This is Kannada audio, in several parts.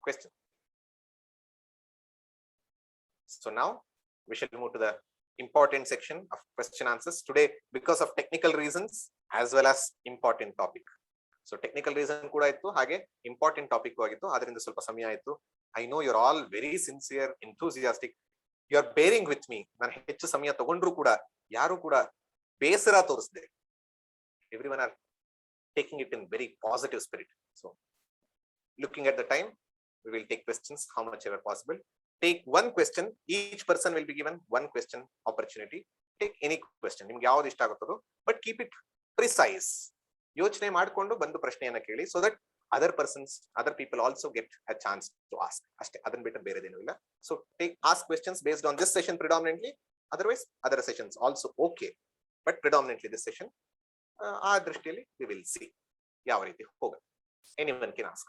question. So now we shall move to the important section of question answers today because of technical reasons as well as important topic. So technical reason ಕೂಡ ಇತ್ತು ಹಾಗೆ important topic ಆಗಿತ್ತು ಅದರಿಂದ ಸ್ವಲ್ಪ ಸಮಯ ಆಯಿತು. I know you're all very sincere, enthusiastic. You are bearing with me. ನಾನು ಹೆಚ್ಚು ಸಮಯ ತಗೊಂಡ್ರು ಕೂಡ ಯಾರು ಕೂಡ ಬೇಸರ ತೋರಿಸದೆ. Everyone are taking it in very positive spirit. So looking at the time, we will take questions how much ever possible. Take one question. Each person will be given one question opportunity. Take any question. ನಿಮ್ಗೆ ಯಾವುದು ಇಷ್ಟ ಆಗುತ್ತದೋ but keep it precise. ಯೋಚನೆ ಮಾಡಿಕೊಂಡು ಬಂದು ಪ್ರಶ್ನೆಯನ್ನ ಕೇಳಿ so that other people also get a chance to ask. ಅಷ್ಟೇ, ಅದನ್ನ ಬಿಟ್ಟು ಬೇರೆದೇನೂ ಇಲ್ಲ. So ask questions based on this session predominantly. Otherwise other sessions also okay, but predominantly this session ಆ ದೃಷ್ಟಿಯಲ್ಲಿ we will see ಯಾವ ರೀತಿ ಹೋಗುತ್ತೆ. Anyone can ask.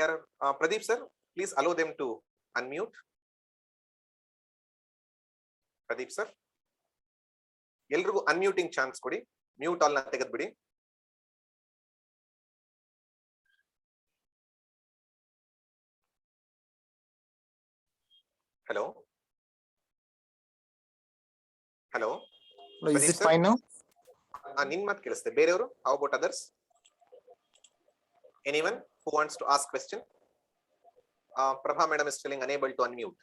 ಯಾರು? Pradeep sir, please allow them to unmute. Pradeep sir, ಎಲ್ರಿಗೂ ಅನ್ಮ್ಯೂಟಿಂಗ್ ಚಾನ್ಸ್ ಕೊಡಿ. ಮ್ಯೂಟ್ ಆಲ್ ನ ತೆಗೆದ್ಬಿಡಿ. Hello hello, Is it fine now? ನಿನ್ ಮಾತು ಕೇಳಿಸ್ತೆ. ಬೇರೆಯವರು? How about others? Anyone who wants to ask question? Prabha madam is telling unable to unmute.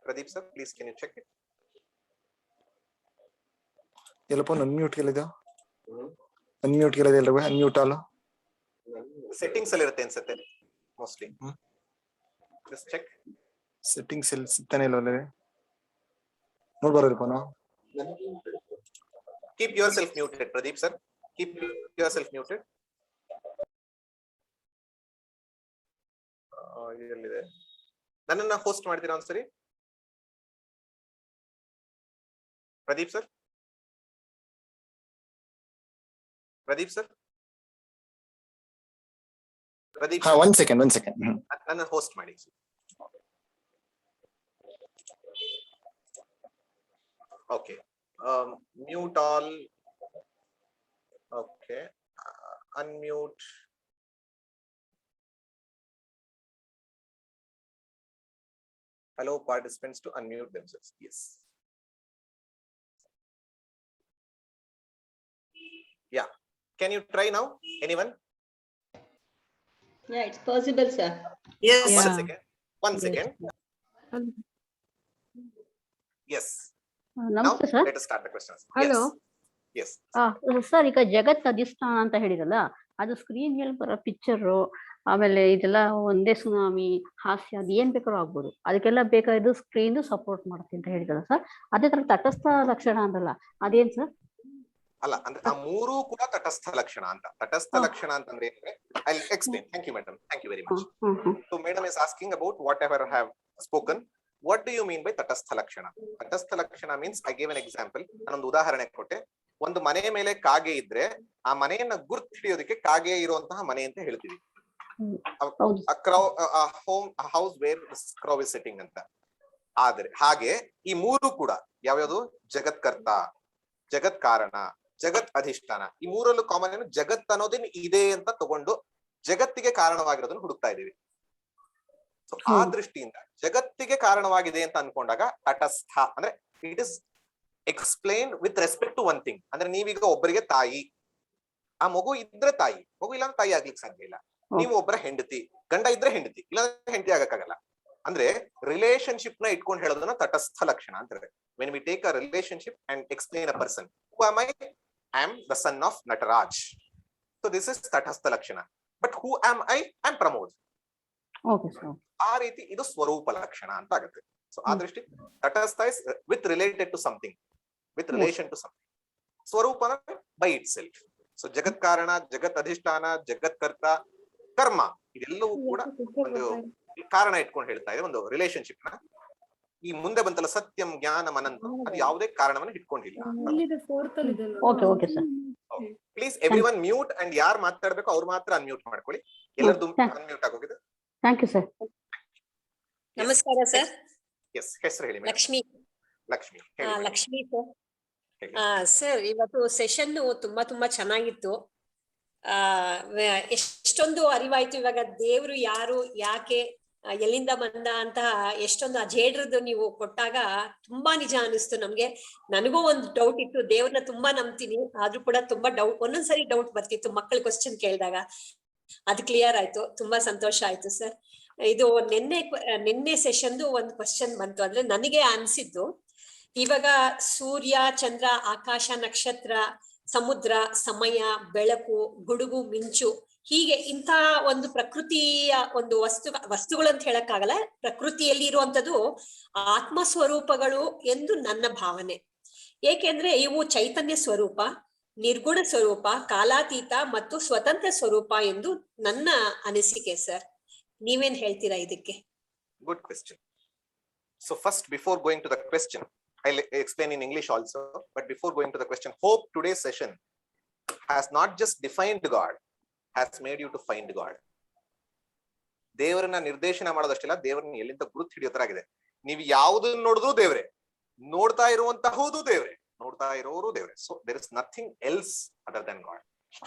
Pradeep sir, please can you check it? Yellappa unmute ಕೇಳಿದ? ಅನ್ಮ್ಯೂಟ್ ಕೇಳಿದ ಎಲ್ಲರೂ ಅನ್ಮ್ಯೂಟ್ ಅಲ್ಲ? ಸೆಟ್ಟಿಂಗ್ಸ್ ಅಲ್ಲಿ ಇರುತ್ತೆ ಅನ್ಸುತ್ತೆ ಮೋಸ್ಟ್ಲಿ. Just check. ಸೆಟ್ಟಿಂಗ್ಸ್ ಅಲ್ಲಿ ಸಿಗ್ತಾನೆ ಇಲ್ಲವಲ್ಲ? ನೋಡ್ಬಾರಪ್ಪ ನಾವು. Keep yourself muted, Pradeep sir. Keep yourself muted. ಎಲ್ಲಿದೆ? ನನ್ನನ್ನ ಹೋಸ್ಟ್ ಮಾಡ್ತೀರಾ ಒಂದ್ಸರಿ? ಪ್ರದೀಪ್ ಸರ್, ಪ್ರದೀಪ್ ಸರ್, ಪ್ರದೀಪ್ ಹಾ, one second. ನನ್ನ ಹೋಸ್ಟ್ ಮಾಡಿ. Okay. Mute all. Okay. Unmute. Allow participants to unmute themselves. Yes. Yeah. Can you try now? Anyone? Yeah, it's possible, sir. Yes. One second. Yes. ನಮಸ್ತೆ Now, sir. let us start the questions. Hello. Yes. Sir, ಈಗ ಜಗತ್ ಅಧಿಷ್ಠಾನ ಅಂತ ಹೇಳಿರಲ್ಲ, ಅದು ಸ್ಕ್ರೀನ್ ಮೇಲೆ ಬರೋ ಪಿಕ್ಚರು, ಆಮೇಲೆ ಇದೆಲ್ಲ ಒಂದೇ ಸುನಾಮಿ, ಹಾಸ್ಯ, ಅದು ಏನ್ ಬೇಕಾದ್ರೂ ಆಗ್ಬೋದು, ಅದಕ್ಕೆಲ್ಲ ಬೇಕಾದ ಸ್ಕ್ರೀನ್ ಸಪೋರ್ಟ್ ಮಾಡುತ್ತೆ ಅಂತ ಹೇಳಿದಲ್ಲ ಸರ್. ಅದೇ ತರ ತಟಸ್ಥ ಲಕ್ಷಣ ಅಂದ್ರಲ್ಲ, ಅದೇನ್ ಸರ್? ಅಲ್ಲ, ಅಂದ್ರೆ ಆ ಮೂರು ಕೂಡ ತಟಸ್ಥ ಲಕ್ಷಣ ಅಂತ. ತಟಸ್ಥ ಲಕ್ಷಣ ಅಂತಂದ್ರೆ I'll explain. Thank you, madam. Thank you very much. So madam is asking about whatever I have spoken. What do you mean by ತಟಸ್ಥ ಲಕ್ಷಣ? ತಟಸ್ಥ ಲಕ್ಷಣ means I gave an example. ನಾನೊಂದು ಉದಾಹರಣೆ ಕೊಟ್ಟೆ. ಒಂದು ಮನೆ ಮೇಲೆ ಕಾಗೆ ಇದ್ರೆ ಆ ಮನೆಯನ್ನ ಗುರ್ತು ಹಿಡಿಯೋದಕ್ಕೆ ಕಾಗೆ ಇರುವಂತಹ ಮನೆ ಅಂತ ಹೇಳ್ತೀವಿ. House where crow is sitting ಅಂತ. ಆದ್ರೆ ಹಾಗೆ ಈ ಮೂರು ಕೂಡ ಯಾವ್ಯಾವುದು? ಜಗತ್ಕರ್ತ, ಜಗತ್ ಕಾರಣ, ಜಗತ್ ಅಧಿಷ್ಠಾನ. ಈ ಮೂರಲ್ಲೂ ಕಾಮನ್ ಏನು? ಜಗತ್ ಅನ್ನೋದೇನು ಇದೆ ಅಂತ ತಗೊಂಡು ಜಗತ್ತಿಗೆ ಕಾರಣವಾಗಿರೋದನ್ನ ಹುಡುಕ್ತಾ ಇದೀವಿ. ಸೊ ಆ ದೃಷ್ಟಿಯಿಂದ ಜಗತ್ತಿಗೆ ಕಾರಣವಾಗಿದೆ ಅಂತ ಅನ್ಕೊಂಡಾಗ ತಟಸ್ಥ ಅಂದ್ರೆ it is explain with respect to one thing. ಅಂದ್ರೆ ನೀವೀಗ ಒಬ್ಬರಿಗೆ ತಾಯಿ, ಆ ಮಗು ಇದ್ರೆ ತಾಯಿ, ಮಗು ಇಲ್ಲ ತಾಯಿ ಆಗ್ಲಿಕ್ಕೆ ಸಾಧ್ಯ ಇಲ್ಲ. ನೀವು ಒಬ್ಬರ ಹೆಂಡತಿ, ಗಂಡ ಇದ್ರೆ ಹೆಂಡತಿ, ಇಲ್ಲ ಹೆಂಡತಿ ಆಗಕ್ಕಾಗಲ್ಲ. ಅಂದ್ರೆ ರಿಲೇಶನ್ಶಿಪ್ ನ ಇಟ್ಕೊಂಡು ಹೇಳೋದನ್ನ ತಟಸ್ಥ ಲಕ್ಷಣ ಅಂತಾರೆ. When we take a relationship and explain a person, who am I? I am the son of Nataraj. So this is ತಟಸ್ಥ ಲಕ್ಷಣ. But who am I? I am Pramod. ಆ ರೀತಿ ಇದು ಸ್ವರೂಪ ಲಕ್ಷಣ ಅಂತ ಆಗುತ್ತೆ. ಸೊ ಆ ದೃಷ್ಟಿ ತಟಸ್ಥ is with related to something, with relation to something. ಸ್ವರೂಪ ಬೈ ಇಟ್ ಸೆಲ್ಫ್. ಸೊ ಜಗತ್ ಕಾರಣ, ಜಗತ್ ಅಧಿಷ್ಠಾನ, ಜಗತ್ಕರ್ತ, ಕರ್ಮ, ಇದೆಲ್ಲವೂ ಕೂಡ ಒಂದು ಕಾರಣ ಇಟ್ಕೊಂಡು ಹೇಳ್ತಾ ಇದೆ, ಒಂದು ರಿಲೇಶನ್ಶಿಪ್ ನ. ಈ ಮುಂದೆ ಬಂತಲ್ಲ ಸತ್ಯಂ ಜ್ಞಾನಂ ಅನಂತಂ, ಅದು ಯಾವುದೇ ಕಾರಣವನ್ನು ಇಟ್ಕೊಂಡಿಲ್ಲ. Please everyone mute and ಯಾರು ಮಾತಾಡ್ಬೇಕು ಅವ್ರು ಮಾತ್ರ ಅನ್ಮ್ಯೂಟ್ ಮಾಡ್ಕೊಳ್ಳಿ. ಎಲ್ಲರದು ಅನ್ಮ್ಯೂಟ್ ಆಗೋಗಿದೆ. Thank you sir. ನಮಸ್ಕಾರ ಸರ್. ಎಸ್, ಹೆಸರು ಹೇಳಿ. ಲಕ್ಷ್ಮಿ. ಲಕ್ಷ್ಮಿ ಹೇಳಿ. ಲಕ್ಷ್ಮಿ ಸರ್. ಸರ್ ಇವತ್ತು ಸೆಷನ್ ತುಂಬಾ ಚೆನ್ನಾಗಿತ್ತು. ಎಷ್ಟೊಂದು ಅರಿವಾಯ್ತು ಇವಾಗ ದೇವ್ರು ಯಾರು, ಯಾಕೆ, ಎಲ್ಲಿಂದ ಬಂದ ಅಂತ ಎಷ್ಟೊಂದು ಅಜೇಡ್ರದ್ದು ನೀವು ಕೊಟ್ಟಾಗ ತುಂಬಾ ನಿಜ ಅನಿಸ್ತು ನಮ್ಗೆ. ನನಗೂ ಒಂದು ಡೌಟ್ ಇತ್ತು, ದೇವ್ರನ್ನ ತುಂಬಾ ನಂಬ್ತೀನಿ, ಆದ್ರೂ ಕೂಡ ತುಂಬಾ ಡೌಟ್, ಒಂದೊಂದ್ಸರಿ ಡೌಟ್ ಬರ್ತಿತ್ತು ಮಕ್ಕಳು ಕ್ವಶನ್ ಕೇಳಿದಾಗ. ಅದು ಕ್ಲಿಯರ್ ಆಯ್ತು, ತುಂಬಾ ಸಂತೋಷ ಆಯ್ತು ಸರ್. ಇದು ನಿನ್ನೆ ಸೆಷನ್ದು ಒಂದು ಕ್ವಶನ್ ಬಂತು, ಅಂದ್ರೆ ನನಗೆ ಅನ್ಸಿದ್ದು, ಇವಾಗ ಸೂರ್ಯ, ಚಂದ್ರ, ಆಕಾಶ, ನಕ್ಷತ್ರ, ಸಮುದ್ರ, ಸಮಯ, ಬೆಳಕು, ಗುಡುಗು, ಮಿಂಚು, ಹೀಗೆ ಇಂಥ ಒಂದು ಪ್ರಕೃತಿಯ ಒಂದು ವಸ್ತುಗಳು ಅಂತ ಹೇಳಕ್ಕಾಗಲ್ಲ, ಪ್ರಕೃತಿಯಲ್ಲಿ ಇರುವಂತದ್ದು ಆತ್ಮ ಸ್ವರೂಪಗಳು ಎಂದು ನನ್ನ ಭಾವನೆ. ಏಕೆಂದ್ರೆ ಇವು ಚೈತನ್ಯ ಸ್ವರೂಪ, ನಿರ್ಗುಣ ಸ್ವರೂಪ, ಕಾಲಾತೀತ ಮತ್ತು ಸ್ವತಂತ್ರ ಸ್ವರೂಪ ಎಂದು ನನ್ನ ಅನಿಸಿಕೆ ಸರ್. ನೀವೇನ್ ಹೇಳ್ತೀರಾ ಇದಕ್ಕೆ? Good question. So first, before going to the question, I'll explain in English also, but before going to the question, hope today's session has not just defined God, has made you to find God. ದೇವರನ್ನ ನಿರ್ದೇಶನ ಮಾಡೋದಷ್ಟಲ್ಲ, ದೇವರನ್ನ ಎಲ್ಲಿಂದ ಗುರುತು ಹಿಡಿಯೋತರಾಗಿದೆ. ನೀವು ಯಾವುದನ್ನ ನೋಡಿದ್ರು ದೇವ್ರೆ, ನೋಡ್ತಾ ಇರುವಂತಹುದು ದೇವ್ರೆ, ನೋಡ್ತಾ ಇರೋರು ದೇವ್ರೆ. So there is nothing else other than God.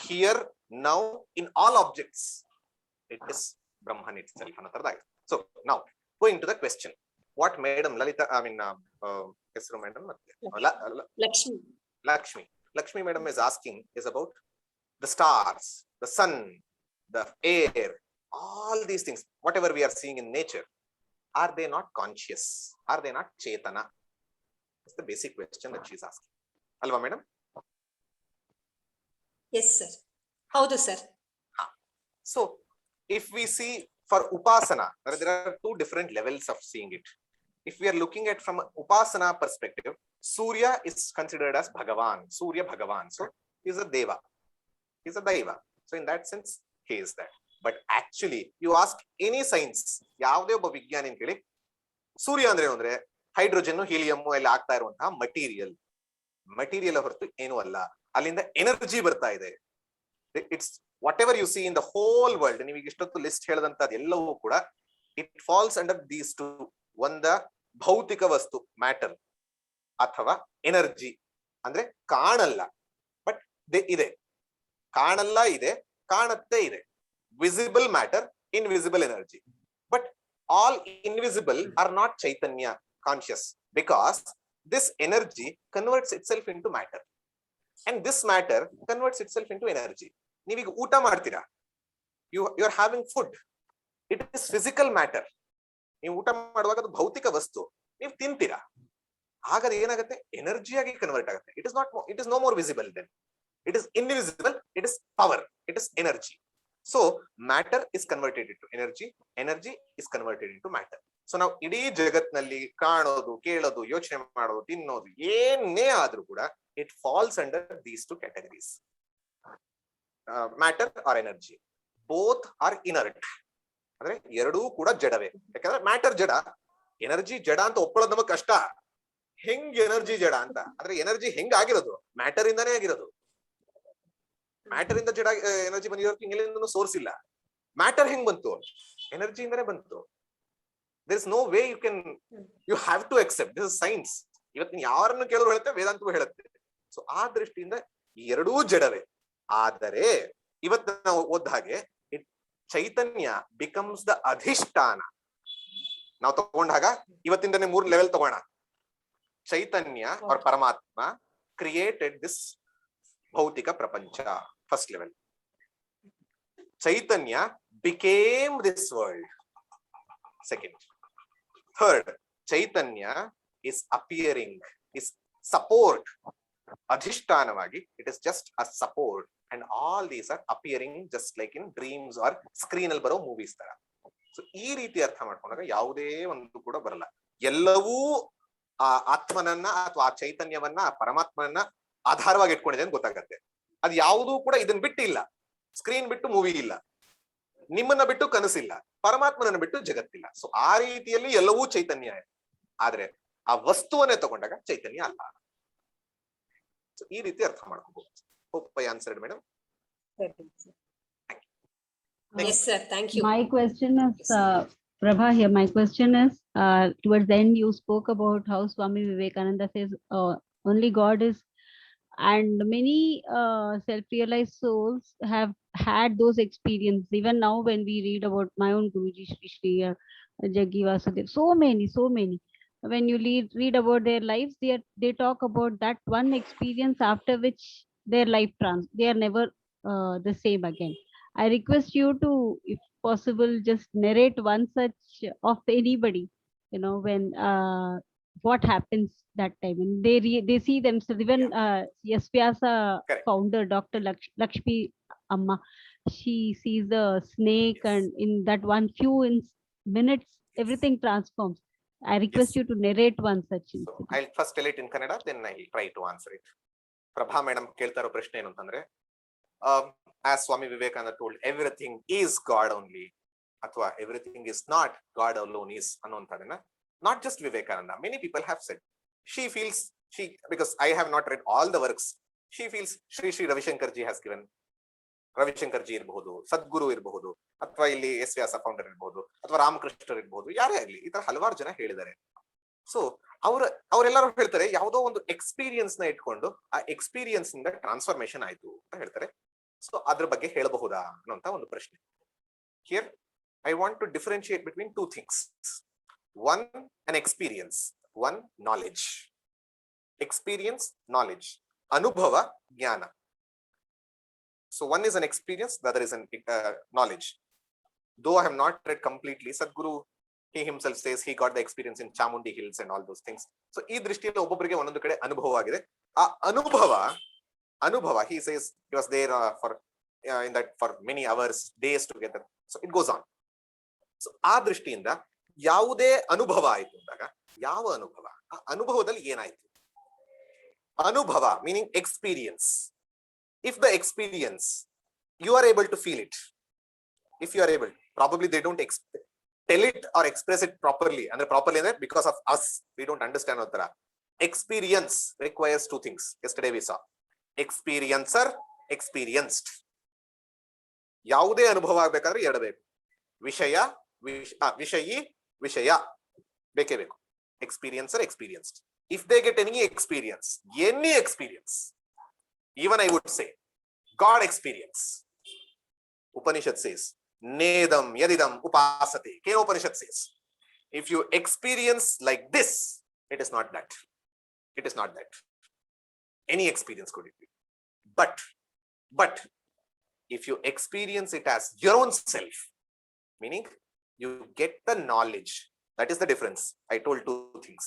Here, now, in all objects, it is Brahman itself. So now, going to the question. What Madam Lalita, Madam Lakshmi Madam is asking is about the stars, the sun, the air, all these things, whatever we are seeing in nature, are they not conscious? Are they not Chetana? That's the basic question that she is asking. Alva Madam? Yes, sir. Howdu, sir? So, if we see for Upasana, there are two different levels of seeing it. If we are looking at from Upasana perspective, Surya is considered as Bhagavan, Surya Bhagavan. So, he is a Deva. He is a Daiva. So, in that sense, he is that. But actually, you ask any science, yavde obba vigyanin keli, Surya andre andre hydrogen, helium ella aagta iruvantaha material ಹೊರತು ಏನು ಅಲ್ಲ. ಅಲ್ಲಿಂದ ಎನರ್ಜಿ ಬರ್ತಾ ಇದೆ. It's whatever you see in the whole world, ನೀವು ಈಗ ಇಷ್ಟೊತ್ತು ಲಿಸ್ಟ್ ಹೇಳಿದಂತದ್ದು ಎಲ್ಲವೂ ಕೂಡ it falls under these two. ಒಂದ ಭೌತಿಕ ವಸ್ತು ಮ್ಯಾಟರ್ ಅಥವಾ ಎನರ್ಜಿ, ಅಂದ್ರೆ ಕಾಣಲ್ಲ ಬಟ್ ಇದೆ, ಕಾಣಲ್ಲ ಇದೆ, ಕಾಣತ್ತೆ ಇದೆ. Visible matter, invisible energy. But all invisible are not ಚೈತನ್ಯ conscious, because this energy converts itself into matter and this matter converts itself into energy. ನೀವೀಗ ಊಟ ಮಾಡ್ತೀರಾ, you are having food, it is physical matter. ನೀವು ಊಟ ಮಾಡುವಾಗ ಅದು ಭೌತಿಕ ವಸ್ತು, ನೀವು ತಿಂತೀರಾ, ಹಾಗಾದ್ರೆ ಏನಾಗುತ್ತೆ, ಎನರ್ಜಿ ಆಗಿ ಕನ್ವರ್ಟ್ ಆಗುತ್ತೆ. it is no more visible then, it is invisible, it is power, it is energy. So matter is converted into energy, energy is converted into matter. So ನಾವು ಇಡೀ ಜಗತ್ನಲ್ಲಿ ಕಾಣೋದು, ಕೇಳೋದು, ಯೋಚನೆ ಮಾಡೋದು, ತಿನ್ನೋದು ಏನೇ ಆದ್ರೂ ಕೂಡ it falls under these two categories, matter or energy. Both are inert, ಅಂದ್ರೆ ಎರಡೂ ಕೂಡ ಜಡವೇ. ಯಾಕಂದ್ರೆ ಮ್ಯಾಟರ್ ಜಡ, ಎನರ್ಜಿ ಜಡ ಅಂತ ಒಪ್ಕೊಳ್ಳೋದು ನಮಗ್ ಕಷ್ಟ. ಹೆಂಗ್ ಎನರ್ಜಿ ಜಡ ಅಂತ, ಅಂದ್ರೆ ಎನರ್ಜಿ ಹೆಂಗ್ ಆಗಿರೋದು, ಮ್ಯಾಟರ್ ಇಂದಾನೇ ಆಗಿರೋದು. ಮ್ಯಾಟರ್ ಇಂದ ಜಡ ಎನರ್ಜಿ ಬಂದಿರೋದಕ್ಕೆ ಎಲ್ಲಿಂದನೂ ಸೋರ್ಸ್ ಇಲ್ಲ. ಮ್ಯಾಟರ್ ಹೆಂಗ್ ಬಂತು, ಎನರ್ಜಿ ಇಂದಾನೇ ಬಂತು. There is no way you have to accept. This is science. ಇವತ್ತು ಯಾರನ್ನು ಕೇಳಿದ್ರು ಹೇಳುತ್ತೆ, ವೇದಾಂತವೂ ಹೇಳುತ್ತೆ. ಸೊ ಆ ದೃಷ್ಟಿಯಿಂದ ಈ ಎರಡೂ ಜಡವೇ. ಆದರೆ ಇವತ್ತು ನಾವು ಓದ ಹಾಗೆ ಚೈತನ್ಯ ಬಿಕಮ್ಸ್ ದ ಅಧಿಷ್ಠಾನ. ನಾವು ತಗೊಂಡಾಗ ಇವತ್ತಿಂದನೇ 3 ಲೆವೆಲ್ ತಗೋಣ. ಚೈತನ್ಯ or ಪರಮಾತ್ಮ ಕ್ರಿಯೇಟೆಡ್ ದಿಸ್ ಭೌತಿಕ ಪ್ರಪಂಚ, first level. Chaitanya became this world, second. Third, Chaitanya is appearing, is support. Adhishtanavagi, it is just a support, and all these are appearing just like in dreams or screen ಅಲ್ಲಿ ಬರೋ ಮೂವೀಸ್ ತರ. ಸೊ ಈ ರೀತಿ ಅರ್ಥ ಮಾಡ್ಕೊಂಡಾಗ ಯಾವುದೇ ಒಂದು ಕೂಡ ಬರಲ್ಲ. ಎಲ್ಲವೂ ಆ ಆತ್ಮನನ್ನ ಅಥವಾ ಆ ಚೈತನ್ಯವನ್ನ, ಆ ಪರಮಾತ್ಮನನ್ನ ಆಧಾರವಾಗಿ ಇಟ್ಕೊಂಡಿದೆ ಅಂತ ಗೊತ್ತಾಗತ್ತೆ. ಅದು ಯಾವುದೂ ಕೂಡ ಇದನ್ನ ಬಿಟ್ಟು ಇಲ್ಲ. ಸ್ಕ್ರೀನ್ ಬಿಟ್ಟು ಮೂವಿ ಇಲ್ಲ, ನಿಮ್ಮನ್ನ ಬಿಟ್ಟು ಕನಸಿಲ್ಲ, ಪರಮಾತ್ಮನನ್ನ ಬಿಟ್ಟು ಜಗತ್ತಿಲ್ಲ. ಸೊ ಆ ರೀತಿಯಲ್ಲಿ ಎಲ್ಲವೂ ಚೈತನ್ಯ, ಆದ್ರೆ ಆ ವಸ್ತುವನ್ನೇ ತಗೊಂಡಾಗ ಚೈತನ್ಯ ಅಲ್ಲ. ಸೊ ಈ ರೀತಿ ಅರ್ಥ ಮಾಡ್ಕೋಬಹುದು. Hope I answered, madam. Yes sir, thank you. My question is Prabha here. My question is towards the end you spoke about how Swami Vivekananda says only God is and many self-realized souls have had those experiences. Even now, when we read about my own Guruji, Sri Sri Jaggi Vasudev, so many. When you read about their lives, they talk about that one experience after which their life they are never the same again. I request you to, if possible, just narrate one such of anybody, when what happens that time, and they see themselves. Even Yes Vyasa Correct. founder Dr. Lakshmi Amma, she sees the snake, Yes. and in that one few minutes everything transforms. I request Yes. you to narrate one such So incident. I'll first tell it in Kannada, then I'll try to answer it. Prabha madam ಕೇಳ್ತಾ ಇರೋ ಪ್ರಶ್ನೆ ಏನು ಅಂತಂದ್ರೆ, as Swami Vivekananda told, everything is God only, ಅಥವಾ everything is not God alone is ಅನ್ನುವಂಥದ್ದನ್ನ not just Vivekananda, many people have said. She feels, because I have not read all the works, she feels Sri Sri Ravishankar ji has given, Ravishankar G ಇರಬಹುದು, ಸದ್ಗುರು ಇರಬಹುದು, ಅಥವಾ ಇಲ್ಲಿ ಎಸ್ ವ್ಯಾಸ ಫೌಂಡರ್ ಇರಬಹುದು, ಅಥವಾ ರಾಮಕೃಷ್ಣರ್ ಇರಬಹುದು, ಯಾರೇ ಆಗ್ಲಿ, ಈ ತರ ಹಲವಾರು ಜನ ಹೇಳಿದ್ದಾರೆ. ಸೊ ಅವರೆಲ್ಲರೂ ಹೇಳ್ತಾರೆ ಯಾವುದೋ ಒಂದು ಎಕ್ಸ್ಪೀರಿಯನ್ಸ್ ನ ಇಟ್ಕೊಂಡು ಆ ಎಕ್ಸ್ಪೀರಿಯನ್ಸ್ ಇಂದ ಟ್ರಾನ್ಸ್ಫಾರ್ಮೇಶನ್ ಆಯ್ತು ಅಂತ ಹೇಳ್ತಾರೆ. ಸೊ ಅದ್ರ ಬಗ್ಗೆ ಹೇಳಬಹುದಾ ಅನ್ನೋಂತ ಒಂದು ಪ್ರಶ್ನೆ. Here I want to differentiate between two things. One an experience, one knowledge. Experience, knowledge, ಅನುಭವ, ಜ್ಞಾನ. So one is an experience, the other is an knowledge. Though I have not read completely, Sadhguru, he himself says he got the experience in Chamundi Hills and all those things. So ಈ ದೃಷ್ಟಿಯಲ್ಲಿ ಒಬ್ಬೊಬ್ಬರಿಗೆ ಒಂದೊಂದು ಕಡೆ ಅನುಭವ ಆಗಿದೆ. ಆ ಅನುಭವ he says he was there in that for many hours, days together. So it goes on. So ಆ ದೃಷ್ಟಿಯಿಂದ ಯಾವುದೇ ಅನುಭವ ಆಯ್ತು ಅಂದಾಗ, ಯಾವ ಅನುಭವ, ಆ ಅನುಭವದಲ್ಲಿ ಏನಾಯ್ತು? ಅನುಭವ meaning experience. If the experience, you are able to feel it, if you are able, probably they don't tell it or express it properly, and properly because of us, we don't understand what experience requires two things. Yesterday we saw experiencer, experienced. ಯಾವುದೇ ಅನುಭವ ಆಗಬೇಕಾದ್ರೆ ಎರಡು ಬೇಕು, ವಿಷಯಿ, ವಿಷಯ ಬೇಕೇ ಬೇಕು. Experiencer, experienced. If they get any experience, even I would say God experience, Upanishad says nedam yadidam upasate. Ke Upanishad says if you experience like this, it is not that, any experience could it be, but if you experience it as your own self, meaning you get the knowledge, that is the difference. I told two things: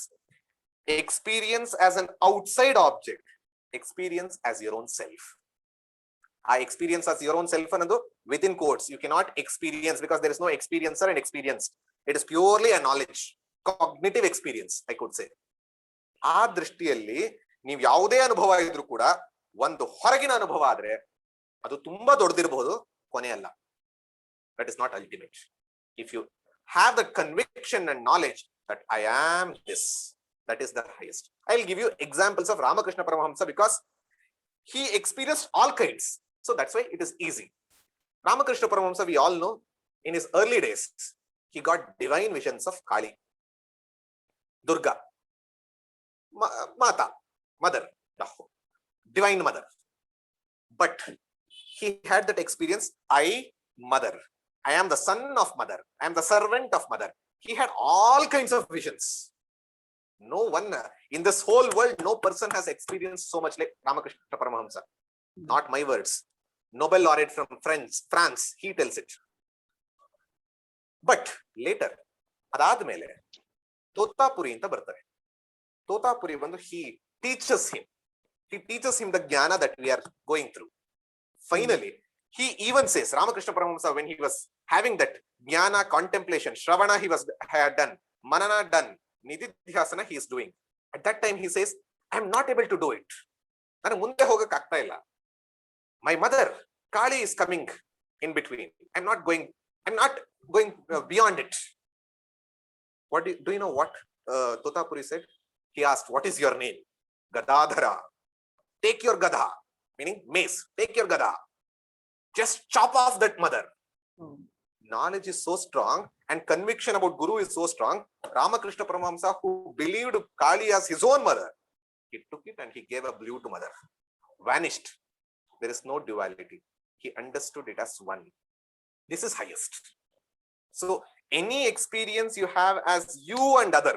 experience as an outside object, experience as your own self. I experience as your own self another within quotes. You cannot experience because there is no experiencer and experienced. It is purely a knowledge, cognitive experience, I could say. ಆ ದೃಷ್ಟಿಯಲ್ಲಿ ನೀವು ಯಾವುದೇ ಅನುಭವ ಇದ್ರೂ ಕೂಡ ಒಂದು ಹೊರಗಿನ ಅನುಭವ ಆದ್ರೆ ಅದು ತುಂಬಾ ದೊಡ್ಡದಿರಬಹುದು, ಕೊನೆಯಲ್ಲ. That is not ultimate. If you have the conviction and knowledge that I am this, that is the highest. I'll give you examples of Ramakrishna Paramahamsa because he experienced all kinds. So that's why it is easy. Ramakrishna Paramahamsa, we all know, in his early days, he got divine visions of Kali, Durga, Mata, Mother, Divine Mother. But he had that experience, Mother. I am the son of Mother. I am the servant of Mother. He had all kinds of visions. No one in this whole world, no person has experienced so much like Ramakrishna Paramahamsa. Not my words. Nobel laureate from France, he tells it. But later, adadmele Totapuri anta bartare. Totapuri bandu he teaches him the jnana that we are going through. Finally, he even says, Ramakrishna Paramahamsa, when he was having that jnana contemplation, Shravana had done, Manana done, Nididhyasana he is doing. At that time he says, I am not able to do it. Nanu munde hogak aagta illa. My mother, Kali, is coming in between. I'm not going beyond it. Do you know what Totapuri said? He asked, what is your name? Gadadhara. Take your Gadha, meaning mace. Take your Gadha. Just chop off that mother. Knowledge is so strong and conviction about Guru is so strong. Ramakrishna Paramahamsa, who believed Kali as his own mother, he took it and he gave a blow to mother. vanished. There is no duality. He understood it as one. This is highest. So any experience you have as you and other,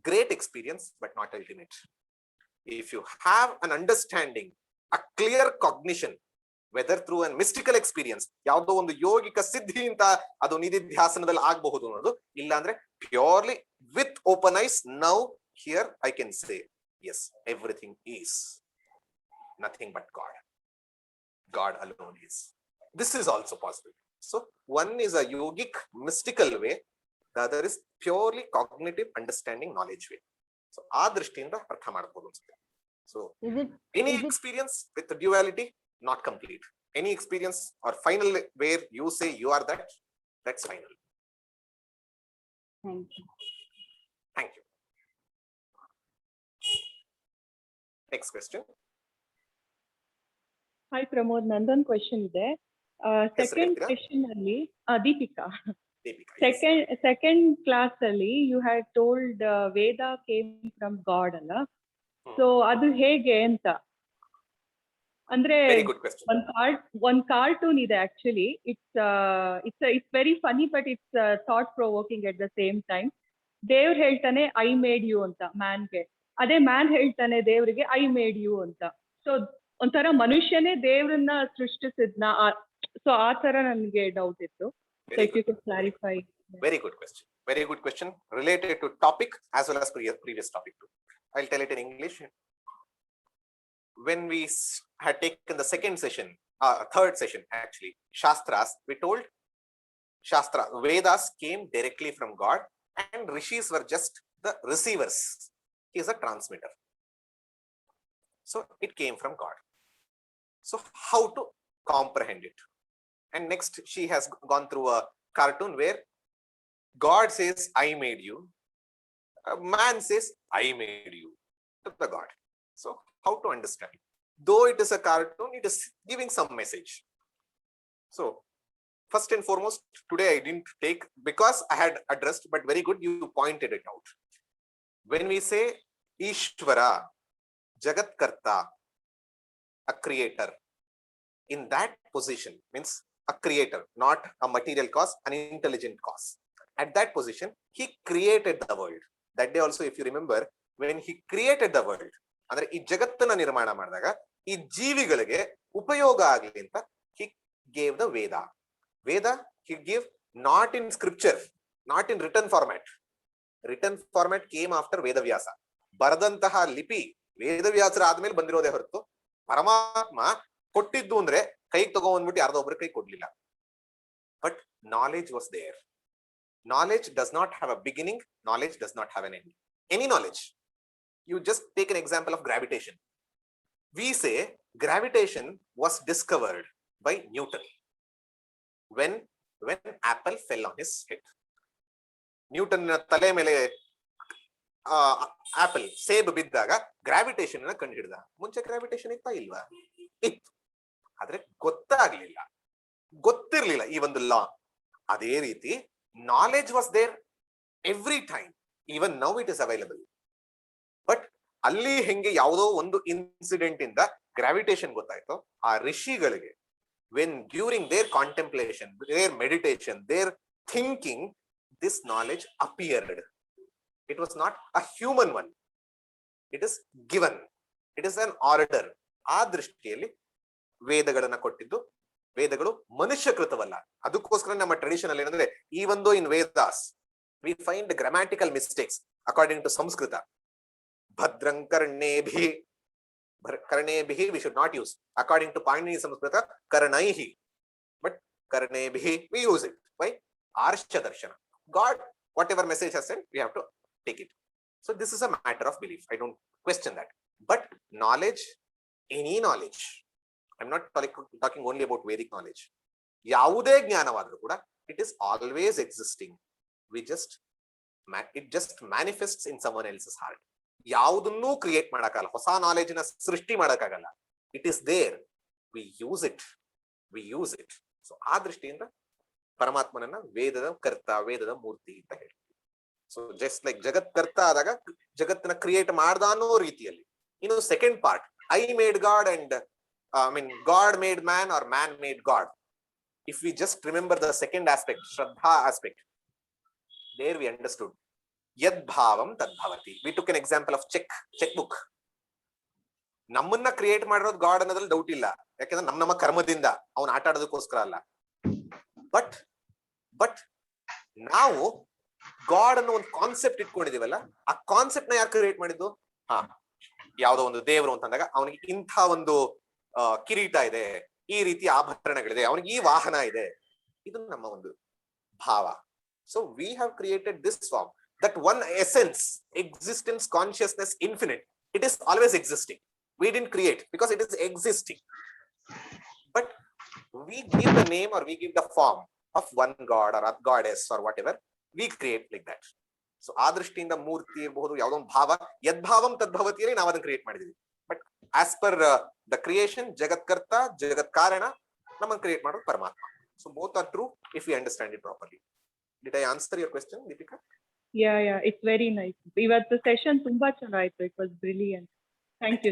great experience, but not ultimate. If you have an understanding, a clear cognition, whether through a mystical experience, ಯಾವುದೋ ಒಂದು ಯೋಗಿಕ ಸಿದ್ಧಿ ಅಂತ ಅದು ನಿಧಿಧ್ಯಾಸನದಲ್ಲಿ ಆಗಬಹುದು ಅನ್ನೋದು, ಇಲ್ಲ ಅಂದ್ರೆ purely with open eyes, now here I can say, yes, everything is nothing but God. God alone is. This is also possible. So one is a yogic mystical way, the other is purely cognitive understanding knowledge way. So ಆ ದೃಷ್ಟಿಯಿಂದ ಅರ್ಥ ಮಾಡಬಹುದು ಅನ್ಸುತ್ತೆ. So any experience with the duality, not complete. Any experience or final where you say you are that, that's final. Thank you. Thank you. Next question. Hi Pramod, ನಂದೊಂದು ಕ್ವೆಶ್ಚನ್ ಇದೆ. ಸೆಕೆಂಡ್ ಹೇಳ್ತೀರಾ? ಸೆಷನ್ ಅಲ್ಲಿ Deepika, Deepika, yes. Second class ಅಲ್ಲಿ you had told Veda came from God ಅಲ್ಲ, ಸೊ ಅದು ಹೇಗೆ ಅಂತ ಅಂದ್ರೆ Very good question. ಒಂದ್ ಕಾರ್ಟೂನ್ ಇದೆ actually. It's very funny but it's thought provoking at the same time. ದೇವ್ರು ಹೇಳ್ತಾನೆ ಐ ಮೇಡ್ ಯು ಅಂತ ಮ್ಯಾನ್ಗೆ, ಅದೇ ಮ್ಯಾನ್ ಹೇಳ್ತಾನೆ ದೇವ್ರಿಗೆ ಐ ಮೇಡ್ ಯು ಅಂತ. ಸೊ ಒಂಥರ ಮನುಷ್ಯನೇ ದೇವ್ರನ್ನ ಸೃಷ್ಟಿಸಿದ್ನ, ಸೊ ಆ ತರ ನನ್ಗೆ ಡೌಟ್ ಇತ್ತು. So if you could clarify. Very good question. Very good question related to topic as well as previous topic too. I'll tell it in English. When we had taken the second session, third session actually, Shastras, we told Shastra, Vedas came directly from God and Rishis were just the receivers. He is a transmitter. So it came from God. So how to comprehend it? And next she has gone through a cartoon where God says, I made you. A man says, I made you to the God. So how to understand? Though it is a cartoon, it is giving some message. So first and foremost, today I didn't take, because I had addressed, but very good, you pointed it out. When we say Ishvara, Jagatkarta, a creator, in that position means a creator, not a material cause, an intelligent cause. At that position, he created the world. That day also, if you remember, when he created the world, ಅಂದ್ರೆ ಈ ಜಗತ್ತನ್ನ ನಿರ್ಮಾಣ ಮಾಡಿದಾಗ ಈ ಜೀವಿಗಳಿಗೆ ಉಪಯೋಗ ಆಗಲಿ ಅಂತ he gave the Veda. Veda he gave not in scripture, not in written format. Written format came after Vedavyasa. ಬರೆದಂತಹ ಲಿಪಿ ವೇದವ್ಯಾಸರ ಆದ್ಮೇಲೆ ಬಂದಿರೋದೇ ಹೊರತು ಪರಮಾತ್ಮ ಕೊಟ್ಟಿದ್ದು ಅಂದ್ರೆ ಕೈಗೆ ತಗೊಂಡ್ಬಿಟ್ಟು ಯಾರ್ದೋ ಒಬ್ರು ಕೈ ಕೊಡ್ಲಿಲ್ಲ. But knowledge was there. Knowledge does not have a beginning, knowledge does not have an end. Any knowledge. You just take an example of gravitation. We say gravitation was discovered by Newton. When apple fell on his head. Newton ತಲೆ ಮೇಲೆ ಆಪಲ್ ಸೇಬ್ ಬಿದ್ದಾಗ ಗ್ರಾವಿಟೇಷನ್ ಅನ್ನ ಕಂಡು ಹಿಡಿದ. ಮುಂಚೆ ಗ್ರಾವಿಟೇಷನ್ ಇತ್ತಾ ಇಲ್ವಾ? ಇತ್ತು, ಆದ್ರೆ ಗೊತ್ತಿರ್ಲಿಲ್ಲ ಈ ಒಂದು ಲಾ. ಅದೇ ರೀತಿ knowledge was there every time, even now it is available. But ಅಲ್ಲಿ ಹೆಂಗೆ ಯಾವುದೋ ಒಂದು ಇನ್ಸಿಡೆಂಟ್ ಇಂದ ಗ್ರಾವಿಟೇಷನ್ ಗೊತ್ತಾಯ್ತು, ಆ ಋಷಿಗಳಿಗೆ when during their contemplation, their meditation, their thinking, this knowledge appeared. It was not a human one. It is given. It is an order. ಆ ದೃಷ್ಟಿಯಲ್ಲಿ ವೇದಗಳನ್ನ ಕೊಟ್ಟಿದ್ದು, ವೇದಗಳು ಮನುಷ್ಯಕೃತವಲ್ಲ. ಅದಕ್ಕೋಸ್ಕರ ನಮ್ಮ ಟ್ರೆಡಿಷನ್ ಅಲ್ಲಿ ಏನಂದ್ರೆ, even though in Vedas we find grammatical mistakes according to Sanskrit. Bhadram karnebhi, karnebhi we should not use. According to Panini Sanskrit, karnaihi. But karnebhi we use it. Why? Arsha darshana. God, whatever message has sent, we have to take it. So this is a matter of belief. I don't question that. But knowledge, any knowledge, I'm not talking only about Vedic knowledge. ಯಾವುದೇ ಜ್ಞಾನವಾದರೂ ಕೂಡ it is always existing. It just manifests in someone else's heart. ಯಾವುದನ್ನೂ ಕ್ರಿಯೇಟ್ ಮಾಡಕ್ಕಾಗಲ್ಲ, ಹೊಸ ನಾಲೆಜ್ನ ಸೃಷ್ಟಿ ಮಾಡಕ್ಕಾಗಲ್ಲ. It is there. We use it. So ಆ ದೃಷ್ಟಿಯಿಂದ ಪರಮಾತ್ಮನನ್ನ ವೇದದ ಕರ್ತ, ವೇದದ ಮೂರ್ತಿ ಅಂತ ಹೇಳಿ. ಸೊ ಜಸ್ಟ್ ಲೈಕ್ ಜಗತ್ ಕರ್ತ ಆದಾಗ ಜಗತ್ತನ್ನ ಕ್ರಿಯೇಟ್ ಮಾಡ್ದ ಅನ್ನೋ ರೀತಿಯಲ್ಲಿ. ಇನ್ನು second part I made God and God made man or man made God. If we just remember the second aspect, Shraddha aspect, there we understood. Yad bhavam tad bhavati. We took an example of checkbook. ನಮ್ಮನ್ನ ಕ್ರಿಯೇಟ್ ಮಾಡಿರೋದು ಗಾಡ್ ಅನ್ನೋದ್ರಲ್ಲಿ ಡೌಟ್ ಇಲ್ಲ, ಯಾಕಂದ್ರೆ ನಮ್ಮ ಕರ್ಮದಿಂದ ಅವನು ಆಟ ಆಡೋದಕ್ಕೋಸ್ಕರ ಅಲ್ಲ. ಬಟ್ ನಾವು ಗಾಡ್ ಅನ್ನೋ ಒಂದು ಕಾನ್ಸೆಪ್ಟ್ ಇಟ್ಕೊಂಡಿದೀವಲ್ಲ, ಆ ಕಾನ್ಸೆಪ್ಟ್ ನ ಯಾರು ಕ್ರಿಯೇಟ್ ಮಾಡಿದ್ದು? ಯಾವ್ದೋ ಒಂದು ದೇವರು ಅಂತಂದಾಗ ಅವನಿಗೆ ಇಂಥ ಒಂದು ಕಿರೀಟ ಇದೆ, ಈ ರೀತಿ ಆಭರಣಗಳಿದೆ, ಅವನಿಗೆ ಈ ವಾಹನ ಇದೆ, ಇದು ನಮ್ಮ ಒಂದು ಭಾವ. So we have created this form, that one essence, existence, consciousness, infinite, it is always existing. We didn't create because it is existing, but we give the name or we give the form of one god or a goddess or whatever, we create like that. So ಆ ದೃಷ್ಟಿಯಿಂದ ಮೂರ್ತಿ ಇರಬಹುದು, ಯಾವುದೋ ಒಂದು ಭಾವ, ಯದ್ಭಾವಂ ತದ್ಭವತಿ ನಾವು ಅದನ್ನ ಕ್ರಿಯೇಟ್ ಮಾಡಿದೀವಿ. But as per the creation, ಜಗತ್ಕರ್ತ, ಜಗತ್ ಕಾರಣ, ನಮ್ಮನ್ನು ಕ್ರಿಯೇಟ್ ಮಾಡೋದು ಪರಮಾತ್ಮ. So both are true if we understand it properly. Did I answer your question, Deepika? Yeah, it's very nice. ಇವತ್ತು ಸೆಷನ್ ತುಂಬಾ ಚೆನ್ನಾಗಿತ್ತು. It was brilliant. Thank you.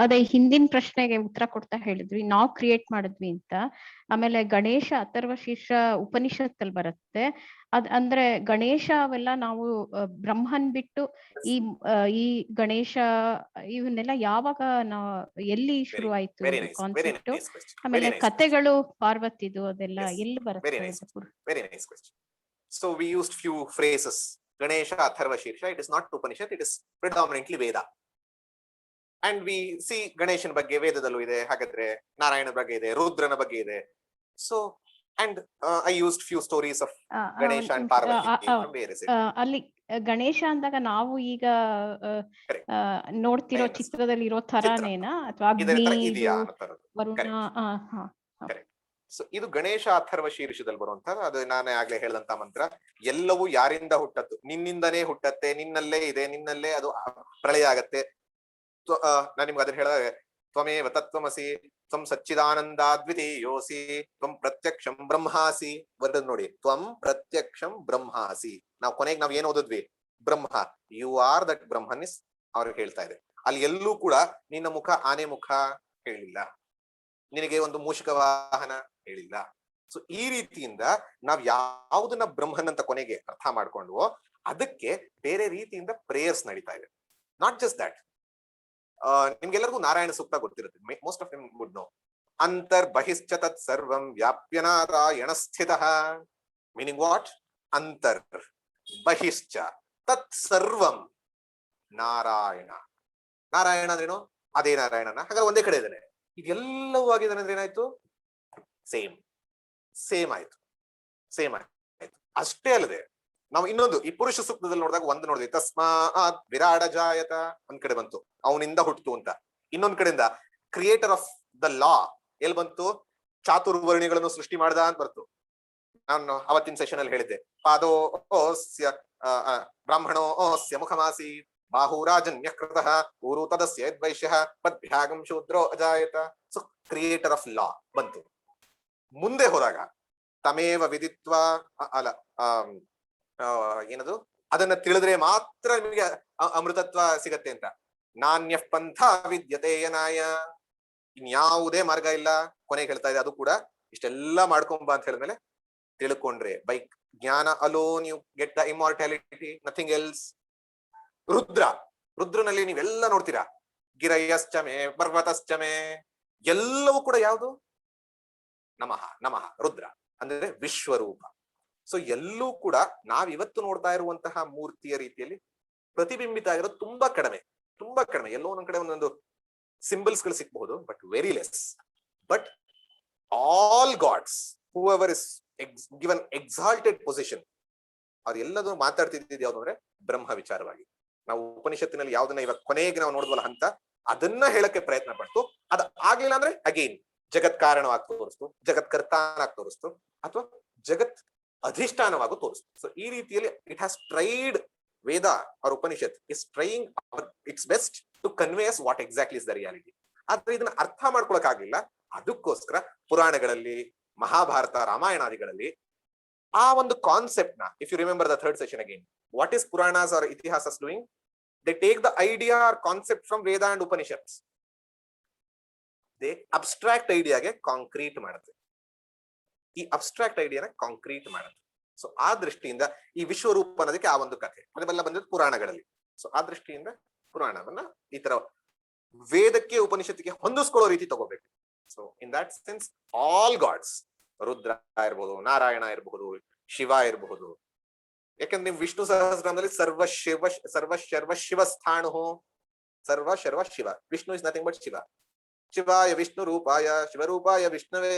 ಅದೇ ಹಿಂದಿನ ಪ್ರಶ್ನೆಗೆ ಉತ್ತರ ಕೊಡ್ತಾ ಹೇಳಿದ್ವಿ, ನಾವು ಕ್ರಿಯೇಟ್ ಮಾಡಿದ್ವಿ ಅಂತ. ಆಮೇಲೆ ಗಣೇಶ ಅಥರ್ವ ಶೀರ್ಷ ಉಪನಿಷತ್ತಲ್ಲಿ ಬರುತ್ತೆ. ಅಂದ್ರೆ ಗಣೇಶ ಅವೆಲ್ಲ ನಾವು ಬ್ರಹ್ಮನ್ ಬಿಟ್ಟು ಈ ಗಣೇಶ ಇವನ್ನೆಲ್ಲ ಯಾವಾಗ ಎಲ್ಲಿ ಶುರು ಆಯ್ತು ಕಾನ್ಸೆಪ್ಟ್? ಆಮೇಲೆ ಕತೆಗಳು ಪಾರ್ವತಿದು ಅದೆಲ್ಲ ಎಲ್ಲಿ ಬರುತ್ತೆ? Very nice question. So we used few phrases. Ganesha, Atharva Shirsha, it is not Upanishad, it is predominantly Veda. And we see Ganeshan ಬಗ್ಗೆ ವೇದದಲ್ಲೂ ಇದೆ, ಹಾಗಾದ್ರೆ ನಾರಾಯಣ ಬಗ್ಗೆ ಇದೆ, ರುದ್ರನ ಬಗ್ಗೆ ಇದೆ. So and I used few stories of Ganesha and Parvati from various. ಅಲ್ಲಿ ಗಣೇಶ ಅಂದಾಗ ನಾವು ಈಗ ನೋಡ್ತಿರೋ ಚಿತ್ರದಲ್ಲಿ ಇರೋ ತರಾನೇನಾ ಅಥವಾ ಅಗ್ನಿ, ವರುಣ? ಸೊ ಇದು ಗಣೇಶ ಅಥರ್ವ ಶೀರ್ಷದಲ್ಲಿ ಬರುವಂತ, ಅದು ನಾನೇ ಆಗ್ಲೇ ಹೇಳಿದಂತ ಮಂತ್ರ. ಎಲ್ಲವೂ ಯಾರಿಂದ ಹುಟ್ಟತ್ತು? ನಿನ್ನಿಂದನೇ ಹುಟ್ಟತ್ತೆ, ನಿನ್ನಲ್ಲೇ ಇದೆ, ನಿನ್ನಲ್ಲೇ ಅದು ಪ್ರಳಯ ಆಗತ್ತೆ. ನಾನ್ ನಿಮ್ಗೆ ಅದನ್ನ ಹೇಳಿದಾಗ, ತ್ವಮೇವ ತತ್ವಮಸಿ ತ್ವಂ ಸಚ್ಚಿದಾನಂದಾದ್ವಿತೀಯೋಸಿ ತ್ವಂ ಪ್ರತ್ಯಕ್ಷಂ ಬ್ರಹ್ಮಾಸಿ ವರ್ಡ್ ನೋಡಿ, ತ್ವಂ ಪ್ರತ್ಯಕ್ಷಂ ಬ್ರಹ್ಮಾಸಿ. ನಾವು ಕೊನೆಗೆ ನಾವ್ ಏನ್ ಓದಿದ್ವಿ? ಬ್ರಹ್ಮ, ಯು ಆರ್ ದಟ್ ಬ್ರಹ್ಮನ್ ಇಸ್ ಅವ್ರಿಗೆ ಹೇಳ್ತಾ ಇದೆ. ಅಲ್ಲಿ ಎಲ್ಲೂ ಕೂಡ ನಿನ್ನ ಮುಖ ಆನೆ ಮುಖ ಹೇಳಿಲ್ಲ, ನಿನಗೆ ಒಂದು ಮೂಷಿಕ ವಾಹನ ಹೇಳಿಲ್ಲ. ಸೊ ಈ ರೀತಿಯಿಂದ ನಾವ್ ಯಾವುದನ್ನ ಬ್ರಹ್ಮನ್ ಅಂತ ಕೊನೆಗೆ ಅರ್ಥ ಮಾಡ್ಕೊಂಡ್ವೋ ಅದಕ್ಕೆ ಬೇರೆ ರೀತಿಯಿಂದ ಪ್ರೇಯರ್ಸ್ ನಡೀತಾ ಇದೆ. ನಾಟ್ ಜಸ್ಟ್ ದಟ್, ನಿಮ್ಗೆಲ್ಲರಿಗೂ ನಾರಾಯಣ ಸೂಕ್ತ ಗೊತ್ತಿರುತ್ತೆ, most of them would know. ಅಂತರ್ ಬಹಿಶ್ಚ ತತ್ ಸರ್ವಂ ವ್ಯಾಪ್ಯ ನಾರಾಯಣ ಸ್ಥಿತಃ. Meaning what? ಅಂತರ್ ಬಹಿಶ್ಚ ತತ್ ಸರ್ವಂ ನಾರಾಯಣ. ನಾರಾಯಣ ಅಂದ್ರೇನು? ಅದೇ ನಾರಾಯಣನ, ಹಾಗಾದ್ರೆ ಒಂದೇ ಕಡೆ ಇದ್ದಾನೆ. ಇದೆಲ್ಲವೂ ಆಗಿದ್ದಾನೆ ಅಂದ್ರೆ ಏನಾಯ್ತು? ಸೇಮ್ ಆಯ್ತು. ಅಷ್ಟೇ ಅಲ್ಲದೆ ನಾವು ಇನ್ನೊಂದು ಈ ಪುರುಷ ಸೂಕ್ತದಲ್ಲಿ ನೋಡಿದಾಗ ಒಂದು ನೋಡಿದ್ವಿ, ತಸ್ಮಾತ್ ವಿರಾಡ ಜಾಯತ, ಒಂದ್ ಕಡೆ ಬಂತು ಅವನಿಂದ ಹುಟ್ಟಿತು ಅಂತ. ಇನ್ನೊಂದ್ ಕಡೆಯಿಂದ ಕ್ರಿಯೇಟರ್ ಆಫ್ ದ ಲಾ ಎಲ್ಲಿ ಬಂತು? ಚಾತುರ್ವರ್ಣಿಗಳನ್ನು ಸೃಷ್ಟಿ ಮಾಡ್ದ ಅಂತ ಬರ್ತು. ನಾನು ಅವತ್ತಿನ ಸೆಷನ್ ಅಲ್ಲಿ ಹೇಳಿದ್ದೆ, ಪಾದೋ ಓಸ್ಯ ಬ್ರಾಹ್ಮಣೋ ಓಸ್ಯ ಮುಖಮಾಸಿ ಬಾಹುರಾಜನ್ಯ ಕೃತಃ ಊರು ತದಸ್ಯ ಯದ್ವೈಶ್ಯಃ ಪದ್ಭ್ಯಾಗಂ ಶೂದ್ರೋ ಅಜಾಯತ. ಸೊ ಕ್ರಿಯೇಟರ್ ಆಫ್ ಲಾ ಬಂತು. ಮುಂದೆ ಹೋದಾಗ ತಮೇವ ವಿದಿತ್ವ, ಅಲ್ಲ ಏನದು, ಅದನ್ನ ತಿಳಿದ್ರೆ ಮಾತ್ರ ನಿಮಗೆ ಅಮೃತತ್ವ ಸಿಗತ್ತೆ ಅಂತ. ನಾಣ್ಯ ಪಂಥ ವಿದ್ಯತೆ ಯನಾಯ, ಇನ್ಯಾವುದೇ ಮಾರ್ಗ ಇಲ್ಲ. ಕೊನೆಗೆ ಹೇಳ್ತಾ ಇದೆ ಅದು ಕೂಡ ಇಷ್ಟೆಲ್ಲ ಮಾಡ್ಕೊಂಬ ಅಂತ ಹೇಳಿದ್ಮೇಲೆ ತಿಳ್ಕೊಂಡ್ರೆ by jnana alone you get the immortality, nothing else. ರುದ್ರನಲ್ಲಿ ನೀವೆಲ್ಲ ನೋಡ್ತೀರಾ, ಗಿರಯಶ್ಚಮೆ ಪರ್ವತಶ್ಚಮೆ, ಎಲ್ಲವೂ ಕೂಡ ಯಾವುದು? ನಮಃ ರುದ್ರ ಅಂದ್ರೆ ವಿಶ್ವರೂಪ. ಸೊ ಎಲ್ಲೂ ಕೂಡ ನಾವಿವತ್ತು ನೋಡ್ತಾ ಇರುವಂತಹ ಮೂರ್ತಿಯ ರೀತಿಯಲ್ಲಿ ಪ್ರತಿಬಿಂಬಿತ ಆಗಿರೋದು ತುಂಬಾ ಕಡಿಮೆ. ಎಲ್ಲೋ ಒಂದೊಂದ್ ಕಡೆ ಒಂದೊಂದು ಸಿಂಬಲ್ಸ್ ಗಳು ಸಿಕ್ಬಹುದು, but very less. But all gods whoever is given exalted position, ಅವ್ರು ಎಲ್ಲದೂ ಮಾತಾಡ್ತಿದ್ದು ಯಾವ್ದು ಅಂದ್ರೆ ಬ್ರಹ್ಮ ವಿಚಾರವಾಗಿ. ನಾವು ಉಪನಿಷತ್ತಿನಲ್ಲಿ ಯಾವ್ದನ್ನ ಇವಾಗ ಕೊನೆಗೆ ನಾವು ನೋಡಿದ್ವಲ್ಲ ಹಂತ, ಅದನ್ನ ಹೇಳಕ್ಕೆ ಪ್ರಯತ್ನ ಪಡ್ತು. ಅದ ಆಗ್ಲಿಲ್ಲ ಅಂದ್ರೆ ಅಗೇನ್ ಜಗತ್ ಕಾರಣವಾಗಿ ತೋರಿಸ್ತು, ಜಗತ್ ಕರ್ತಾನಾಗಿ ತೋರಿಸ್ತು, ಅಥವಾ ಜಗತ್ ಅಧಿಷ್ಠಾನವಾಗೂ ತೋರಿಸ್ತು. ಸೊ ಈ ರೀತಿಯಲ್ಲಿ it has tried, Veda or Upanishad is trying its best to conveys what exactly is the reality. ಆದ್ರೆ ಇದನ್ನ ಅರ್ಥ ಮಾಡ್ಕೊಳಕ್ ಆಗ್ಲಿಲ್ಲ. ಅದಕ್ಕೋಸ್ಕರ ಪುರಾಣಗಳಲ್ಲಿ, ಮಹಾಭಾರತ, ರಾಮಾಯಣಾದಿಗಳಲ್ಲಿ ಆ ಒಂದು ಕಾನ್ಸೆಪ್ಟ್ ನ, if you remember the third session again, what is Puranas are Itihasas doing? They take the idea or concept from Veda and Upanishads. They abstract idea ಗೆ ಕಾಂಕ್ರೀಟ್ ಮಾಡುತ್ತೆ. ಈ ಅಬ್ಸ್ಟ್ರಾಕ್ಟ್ ಐಡಿಯಾನ ಕಾಂಕ್ರೀಟ್ ಮಾಡುತ್ತೆ. ಸೊ ಆ ದೃಷ್ಟಿಯಿಂದ ಈ ವಿಶ್ವರೂಪ ಅನ್ನೋದಕ್ಕೆ ಆ ಒಂದು ಕಥೆ ಅದೆಲ್ಲ ಬಂದಿದ್ದು ಪುರಾಣಗಳಲ್ಲಿ. ಸೊ ಆ ದೃಷ್ಟಿಯಿಂದ ಪುರಾಣವನ್ನ ಈ ತರ ವೇದಕ್ಕೆ ಉಪನಿಷತ್ತಿಗೆ ಹೊಂದಿಸ್ಕೊಳ್ಳೋ ರೀತಿ ತಗೋಬೇಕು. So in that sense all gods, Rudra ಇರಬಹುದು, ನಾರಾಯಣ ಇರಬಹುದು, ಶಿವ ಇರಬಹುದು. ಯಾಕಂದ್ರೆ ನೀವು ವಿಷ್ಣು ಸಹಸ್ರನಾಮದಲ್ಲಿ ಸರ್ವ ಶಿವ ಸ್ಥಾಣು, ಸರ್ವ ಶರ್ವ Shiva. Vishnu is nothing but Shiva. ಶಿವಾಯ ವಿಷ್ಣು ರೂಪಾಯ ಶಿವರೂಪಾಯ ವಿಷ್ಣುವೇ.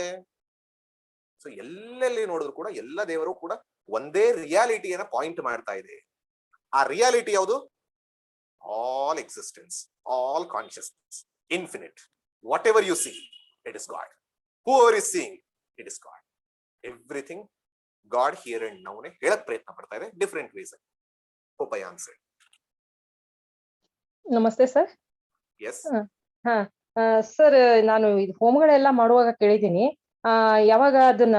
ಸೊ ಎಲ್ಲೆಲ್ಲಿ ನೋಡಿದ್ರು ಕೂಡ ಎಲ್ಲ ದೇವರು ಕೂಡ ಒಂದೇ ರಿಯಾಲಿಟಿಯನ್ನ ಪಾಯಿಂಟ್ ಮಾಡ್ತಾ ಇದೆ. ಆ ರಿಯಾಲಿಟಿ ಯಾವುದು? All existence, all consciousness, infinite. Whatever you see, it is God. Whoever is seeing, it is God. Everything God here and now ನೇ ಹೇಳಕ್ ಪ್ರಯತ್ನ ಪಡ್ತಾ ಇದೆ, different ways. Hope I answer. Namaste sir. Yes sir, ನಾನು ಇದು ಹೋಮಗಳೆಲ್ಲ ಮಾಡುವಾಗ ಕೇಳಿದೀನಿ, ಯಾವಾಗ ಅದನ್ನ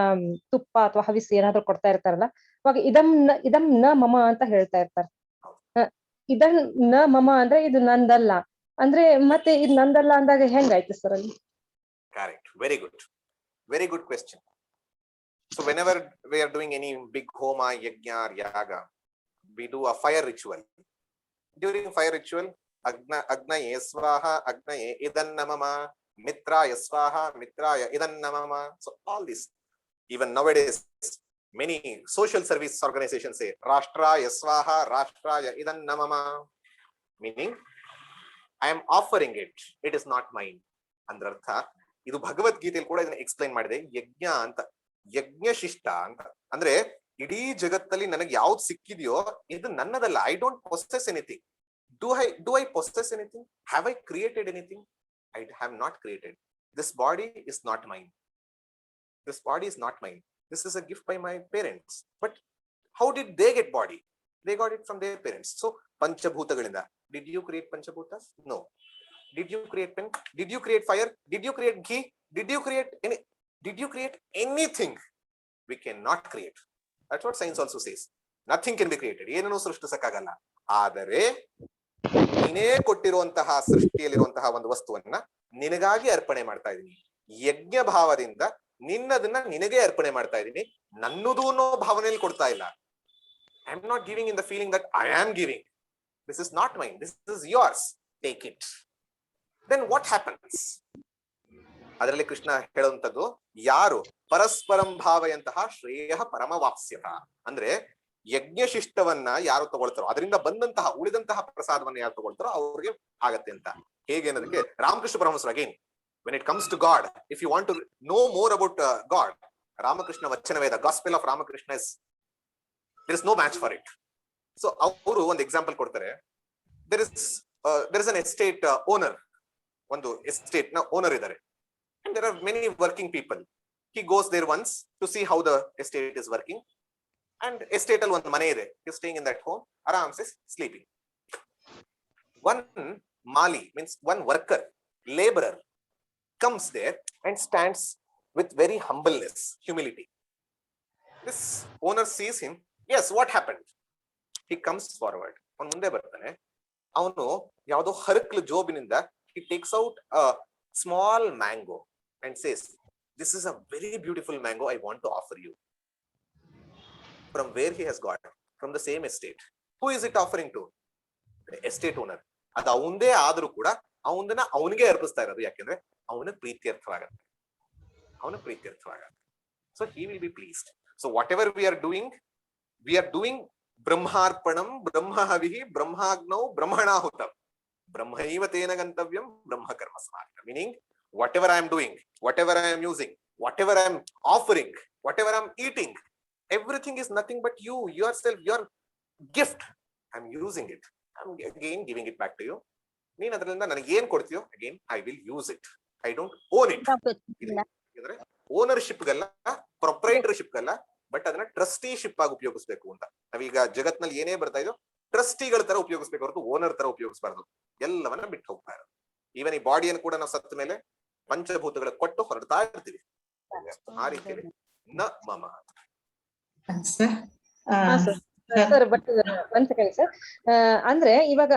ತುಪ್ಪ ಅಥವಾ ಹವಿಸ್ ಏನಾದ್ರು ಕೊಡ್ತಾ ಇರ್ತಾರಲ್ಲ, ಅವಾಗ ಇದಂ ನ ಮಮ ಅಂತ ಹೇಳ್ತಾ ಇರ್ತಾರೆ. ಇದಂ ನ ಮಮ ಅಂದ್ರೆ ಇದು ನಂದಲ್ಲ ಅಂದ್ರೆ, ಮತ್ತೆ ಇದು ನಂದಲ್ಲ ಅಂದಾಗ ಹೆಂಗಾಯ್ತು ಸರ್ ಅಲ್ಲಿ? Correct. Very good question. So whenever we are doing any big homa, yajna or yaga, we do a fire ritual. During fire ritual, agnaye swaha, agnaye idannamama, mitraya swaha, mitraya idannamama. So all this, even nowadays, many social service organizations say rashtraya swaha, rashtraya idannamama, meaning I am offering it, it is not mine. ಅಂದ್ರರ್ಥ ಇದು ಭಗವದ್ಗೀತೆಯಲ್ಲಿ ಕೂಡ ಇದನ್ನ ಎಕ್ಸ್ಪ್ಲೈನ್ ಮಾಡಿದೆ. ಯಜ್ಞ ಅಂತ, ಯಜ್ಞ ಶಿಷ್ಟ ಅಂತ ಅಂದ್ರೆ ಇಡೀ ಜಗತ್ತಲ್ಲಿ ನನಗೆ ಯಾವ್ದು ಸಿಕ್ಕಿದೆಯೋ ಇದು ನನ್ನದಲ್ಲ. I don't possess anything. Do I possess anything? Have I created anything? I have not created. This body is not mine. This body is not mine. This is a gift by my parents. But how did they get body? They got it from their parents. So ಪಂಚಭೂತಗಳಿಂದ. Did you create Panchabhutas? No. Did you create pen? Did you create fire? Did you create ghee? Did you create anything? We cannot create. That's what science also says. Nothing can be created. ಏನನ್ನೂ ಸೃಷ್ಟಿಸಕ್ಕಾಗಲ್ಲ. ಆದರೆ ನೀನೇ ಕೊಟ್ಟಿರುವಂತಹ ಸೃಷ್ಟಿಯಲ್ಲಿರುವಂತಹ ಒಂದು ವಸ್ತುವನ್ನ ನಿನಗಾಗಿ ಅರ್ಪಣೆ ಮಾಡ್ತಾ ಇದ್ದೀನಿ. ಯಜ್ಞ ಭಾವದಿಂದ ನಿನ್ನದನ್ನ ನಿನಗೆ ಅರ್ಪಣೆ ಮಾಡ್ತಾ ಇದ್ದೀನಿ. ನನ್ನದು ಅನ್ನೋ ಭಾವನೆಯಲ್ಲಿ ಕೊಡ್ತಾ ಇಲ್ಲ. I am not giving in the feeling that I am giving. This is not mine. This is yours. Take it. Then what happens? ಅದರಲ್ಲಿ ಕೃಷ್ಣ ಹೇಳುವಂತದ್ದು, ಯಾರು ಪರಸ್ಪರಂ ಭಾವಯಂತಹ ಶ್ರೇಯ ಪರಮವಾಪ್ಸ್ಯತ ಅಂದ್ರೆ ಯಜ್ಞಶಿಷ್ಟವನ್ನ ಯಾರು ತಗೊಳ್ತಾರೋ, ಅದರಿಂದ ಬಂದಂತಹ ಉಳಿದಂತಹ ಪ್ರಸಾದವನ್ನ ಯಾರು ತಗೊಳ್ತಾರೋ ಅವ್ರಿಗೆ ಆಗತ್ತೆ ಅಂತ. ಹೇಗೆ ಅನ್ನೋದಕ್ಕೆ ರಾಮಕೃಷ್ಣ ಪರಮಹಂಸರು again, when it comes to God, if you want to know more about God, Ramakrishna Vachanaveda, Gospel of Ramakrishna is, there is no match for it. So ಅವರು ಒಂದು ಎಕ್ಸಾಂಪಲ್ ಕೊಡ್ತಾರೆ. there is an estate owner. ಒಂದು ಎಸ್ಟೇಟ್ ನ ಓನರ್ ಇದ್ದಾರೆ. and there are many working people. He goes there once to see how the estate is working. and estate ಅಲ್ಲಿ ಒಂದು ಮನೆ ಇದೆ. he is staying in that home, ಆರಾಮ್ಸೆ sleeping. one mali means one worker, laborer comes there and stands with very humbleness, humility. This owner sees him. Yes, what happened? He comes forward. ಅವನು ಮುಂದೆ ಬರ್ತಾನೆ. ಅವನು ಯಾವುದೋ ಹರಕ್ಲು ಜೋಬಿನಿಂದ he takes out a small mango and says, this is a very beautiful mango I want to offer you. From where he has got? From the same estate. Who is it offering to? The estate owner. ಅದು ಅವಂದೇ ಆದ್ರೂ ಕೂಡ ಅವನನ್ನ ಅವನಿಗೆ ಅರ್ಪಿಸ್ತಾ ಇರೋದು. ಯಾಕೆಂದ್ರೆ ಅವನ ಪ್ರೀತ್ಯರ್ಥವಾಗತ್ತೆ. So he will be pleased. So whatever we are doing ಬ್ರಹ್ಮಾರ್ಪಣಂ, ಬ್ರಹ್ಮಹವಿಃ, ಬ್ರಹ್ಮಾಗ್ನೌ, ಬ್ರಹ್ಮಣಾಹುತಂ, ಬ್ರಹ್ಮೈವ ತೇನ ಗಂತವ್ಯಂ, ಬ್ರಹ್ಮ ಕರ್ಮ ಸಮಾಹಿತಂ. Meaning whatever I am doing, whatever I am using, whatever I am offering, whatever I am eating, everything is nothing but you, yourself, your gift. I am using it. I am again giving it back to you. ನೀನ್ ಅದರಿಂದ ನನಗೆ ಏನ್ ಕೊಡ್ತೀಯೋ again I will use it. I don't own it. ಓನರ್ಶಿಪ್ಗಲ್ಲ, ಪ್ರೊಪ್ರೈಟರ್ಶಿಪ್ಗಲ್ಲ, ಬಟ್ ಅದನ್ನ ಟ್ರಸ್ಟಿಶಿಪ್ ಆಗಿ ಉಪಯೋಗಿಸ್ಬೇಕು ಅಂತ. ನಾವೀಗ ಜಗತ್ನಲ್ಲಿ ಏನೇ ಬರ್ತಾ ಇದೋ ಟ್ರಸ್ಟಿಗಳ ತರ ಉಪಯೋಗಿಸ್ಬೇಕು ಹೊರತು ಓನರ್ ತರ ಉಪಯೋಗಿಸಬಾರ್ದು. ಎಲ್ಲವನ್ನ ಬಿಟ್ಟು ಹೋಗ್ತಾ ಇರೋದು. ಈವನ್ ಈ ಬಾಡಿಯನ್ನು ಕೂಡ ನಾವು ಸತ್ತ ಮೇಲೆ ಪಂಚಭೂತಗಳ ಕೊಟ್ಟು ಹೊರಡ್ತಾ ಇರ್ತೀವಿ. ಆ ರೀತಿಯಲ್ಲಿ ನ ಮಮ. ಸರ್ ಬಟ್ ಒಂದ್ ಸೆಕೆಂಡ್ ಸರ್. ಅಂದ್ರೆ ಇವಾಗ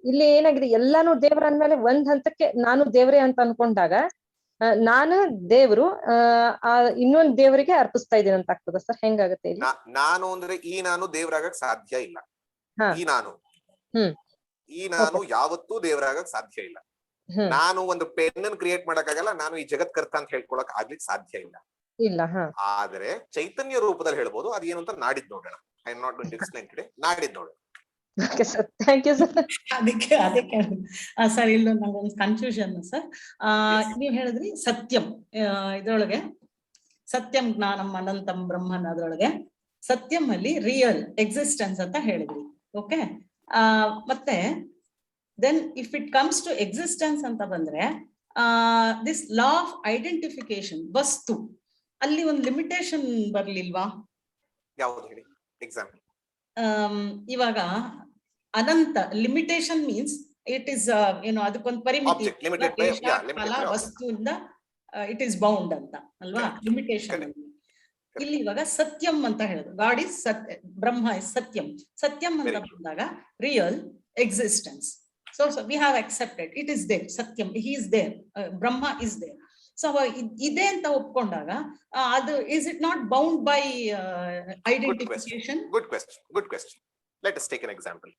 ಇಲ್ಲಿ ಏನಾಗಿದೆ, ಎಲ್ಲಾನು ದೇವ್ರ ಅಂದ್ಮೇಲೆ ಒಂದ್ ಹಂತಕ್ಕೆ ನಾನು ದೇವ್ರೆ ಅಂತ ಅನ್ಕೊಂಡಾಗ ನಾನು ದೇವ್ರು ಇನ್ನೊಂದ್ ದೇವರಿಗೆ ಅರ್ಪಿಸ್ತಾ ಇದ್ದೀನಿ ಅಂತ ಆಗ್ತದ ಸರ್? ಹೆಂಗಾಗುತ್ತೆ ಇಲ್ಲಿ? ನಾನು ಅಂದ್ರೆ ಈ ನಾನು ದೇವ್ರಾಗಕ್ ಸಾಧ್ಯ ಇಲ್ಲ. ಹಾ. ಈ ನಾನು ಹ್ಮ್. ಈ ನಾನು ಯಾವತ್ತೂ ದೇವ್ರಾಗಕ್ ಸಾಧ್ಯ ಇಲ್ಲ. ನಾನು ಒಂದು ಪೆನ್ ಕ್ರಿಯೇಟ್ ಮಾಡಕ್ಕಾಗಲ್ಲ, ನಾನು ಈ ಜಗತ್ಕರ್ತ ಅಂತ ಹೇಳ್ಕೊಳಕ್ ಆಗ್ಲಿಕ್ಕೆ ಸಾಧ್ಯ ಇಲ್ಲ. ಇಲ್ಲ. ಆದ್ರೆ ಚೈತನ್ಯ ರೂಪದಲ್ಲಿ ಹೇಳ್ಬೋದು. ಅದೇನು ಅಂತ ನಾಡಿದ್ ನೋಡೋಣ. I am not going to explain today. ನಾಡಿದ್ ನೋಡೋಣ. Okay sir, thank you sir. ಅದಕ್ಕೆ ಸರ್ ಇಲ್ಲ ನಂಗೊಂದು ಕನ್ಫ್ಯೂಷನ್ ಸರ್. ನೀವ್ ಹೇಳಿದ್ರಿ ಸತ್ಯಂ, ಇದ್ರೊಳಗೆ ಸತ್ಯಂ ಜ್ಞಾನಂ ಅನಂತಂ ಬ್ರಹ್ಮನ್, ಅದ್ರೊಳಗೆ ಸತ್ಯಂ ಅಲ್ಲಿ ರಿಯಲ್ ಎಕ್ಸಿಸ್ಟೆನ್ಸ್ ಅಂತ ಹೇಳಿದ್ರಿ. ಓಕೆ. ಮತ್ತೆ then if it comes to existence ಅಂತ ಬಂದ್ರೆ ದಿಸ್ ಲಾ ಆಫ್ ಐಡೆಂಟಿಫಿಕೇಶನ್ ವಸ್ತು, ಅಲ್ಲಿ ಒಂದು ಲಿಮಿಟೇಷನ್ ಬರ್ಲಿಲ್ವಾ? ಯಾವ್ದು ಹೇಳಿ ಎಕ್ಸಾಂಪಲ್? ಇವಾಗ ಅನಂತ ಲಿಮಿಟೇಷನ್ ಮೀನ್ಸ್ ಇಟ್ ಇಸ್ ಏನೋ ಅದಕ್ಕೊಂದು ಪರಿಮಿತಿ, ವಸ್ತುವಿಂದ ಇಟ್ ಇಸ್ ಬೌಂಡ್ ಅಂತ ಅಲ್ವಾ ಲಿಮಿಟೇಷನ್. ಇಲ್ಲಿ ಇವಾಗ ಸತ್ಯಂ ಅಂತ ಹೇಳಿದ್ರು, ಗಾಡ್ ಇಸ್ ಸತ್ಯ, ಬ್ರಹ್ಮ ಇಸ್ ಸತ್ಯಂ. ಸತ್ಯಂ ಅಂತ ಬಂದಾಗ real existence. So we have accepted it is there, satyam he is there, Brahma is there. So ಇದೆ ಅಂತ ಒಪ್ಕೊಂಡಾಗ ಅದು is it not bound by identification? Good question. Let us take an example.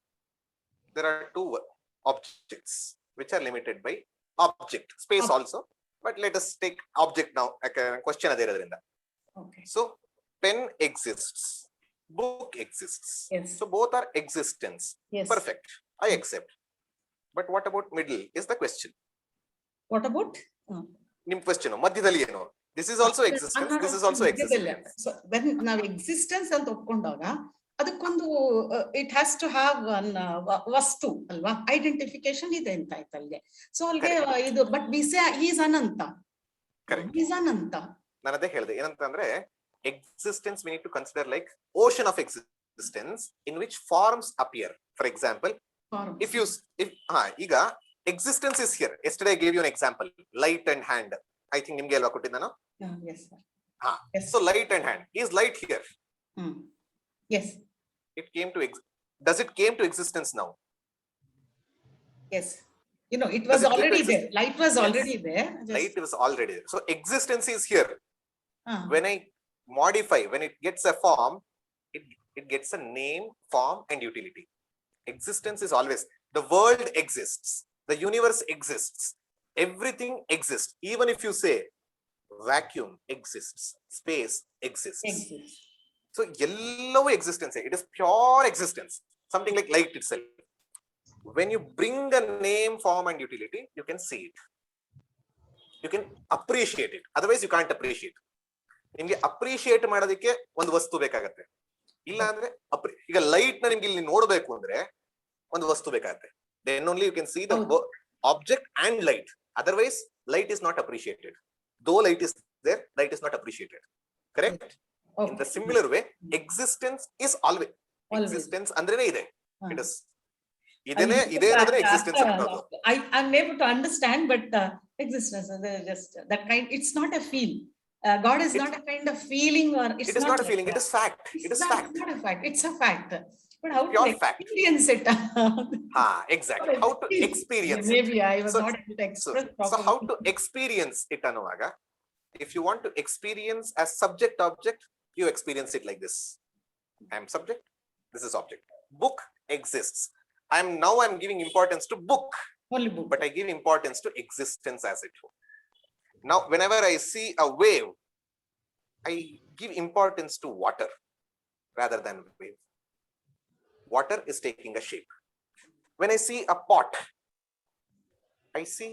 There are two objects which are limited by object space also, but let us take object now. Question ade irodrinda. Okay. So pen exists, book exists. Yes. So both are existence. Yes. Perfect. I accept. But what about middle is the question. What about? Nim question madhyadalli eno? This is also existence, this is also existence. So when ನಾವು ಎಕ್ಸಿಸ್ಟೆನ್ಸ್ ಅಂತ ಒಪ್ಕೊಂಡಾಗ ಅದಕ್ಕೊಂದು it has to have one ವಸ್ತು ಅಲ್ವಾ, ಐಡೆಂಟಿಫಿಕೇಶನ್ ಇದೆ ಅಂತ ಆಯ್ತು ಅಲ್ಲಿಗೆ. ಸೊ ಅಲ್ಲಿಗೆ ಇದು but we say is ananta. Is ananta. ನಾನು ಅದೇ ಹೇಳಿದೆ ಏನಂತ ಅಂದ್ರೆ existence we need to consider like ocean of existence in which forms appear. For example, if ಈಗ existence is here. Yesterday I gave you an example, light and hand. I think nimge alva kottidda ನಾನು. Yes sir. Yes. So light and hand, is light here? Yes. It came to does it came to existence now? Yes. You know, it was already there. Light was already there. Light was already there. So existence is here. When I modify, when it gets a form, it gets a name, form and utility. Existence is always, the world exists, the universe exists, everything exists. Even if you say vacuum exists, space exists. So yellow existence, it is pure existence, something like light itself. When you bring a name, form and utility, you can see it, you can appreciate it. Otherwise you can't appreciate. ನಿಮ್ಗೆ ಅಪ್ರಿಶಿಯೇಟ್ ಮಾಡೋದಕ್ಕೆ ಒಂದು ವಸ್ತು ಬೇಕಾಗತ್ತೆ. ಇಲ್ಲ ಅಂದ್ರೆ ಈಗ ಲೈಟ್ ನ ನಿಮ್ಗೆ ಇಲ್ಲಿ ನೋಡ್ಬೇಕು ಅಂದ್ರೆ ಒಂದು ವಸ್ತು ಬೇಕಾಗತ್ತೆ. Then only you can see the object and light. Otherwise light is not appreciated. Though light is there, light is not appreciated. Correct? In the similar way, existence is always existence andrene ide. It is idene andre existence annodu. I'm able to understand, but existence just that kind, it's not a feel. God is not a kind of feeling, or it is not a feeling, it is fact. It is fact. It's not a fact, it's a fact. But how Pure to fact. experience it? Exactly. How to experience it. Maybe I was not able to express properly. So how to experience it anuvaga, if you want to experience as subject object, you experience it like this. I am subject, this is object. Book exists. I'm giving importance to book. Only book. But I give importance to existence as it were. Now, whenever I see a wave, I give importance to water rather than wave. Water is taking a shape. When I see a pot, I see,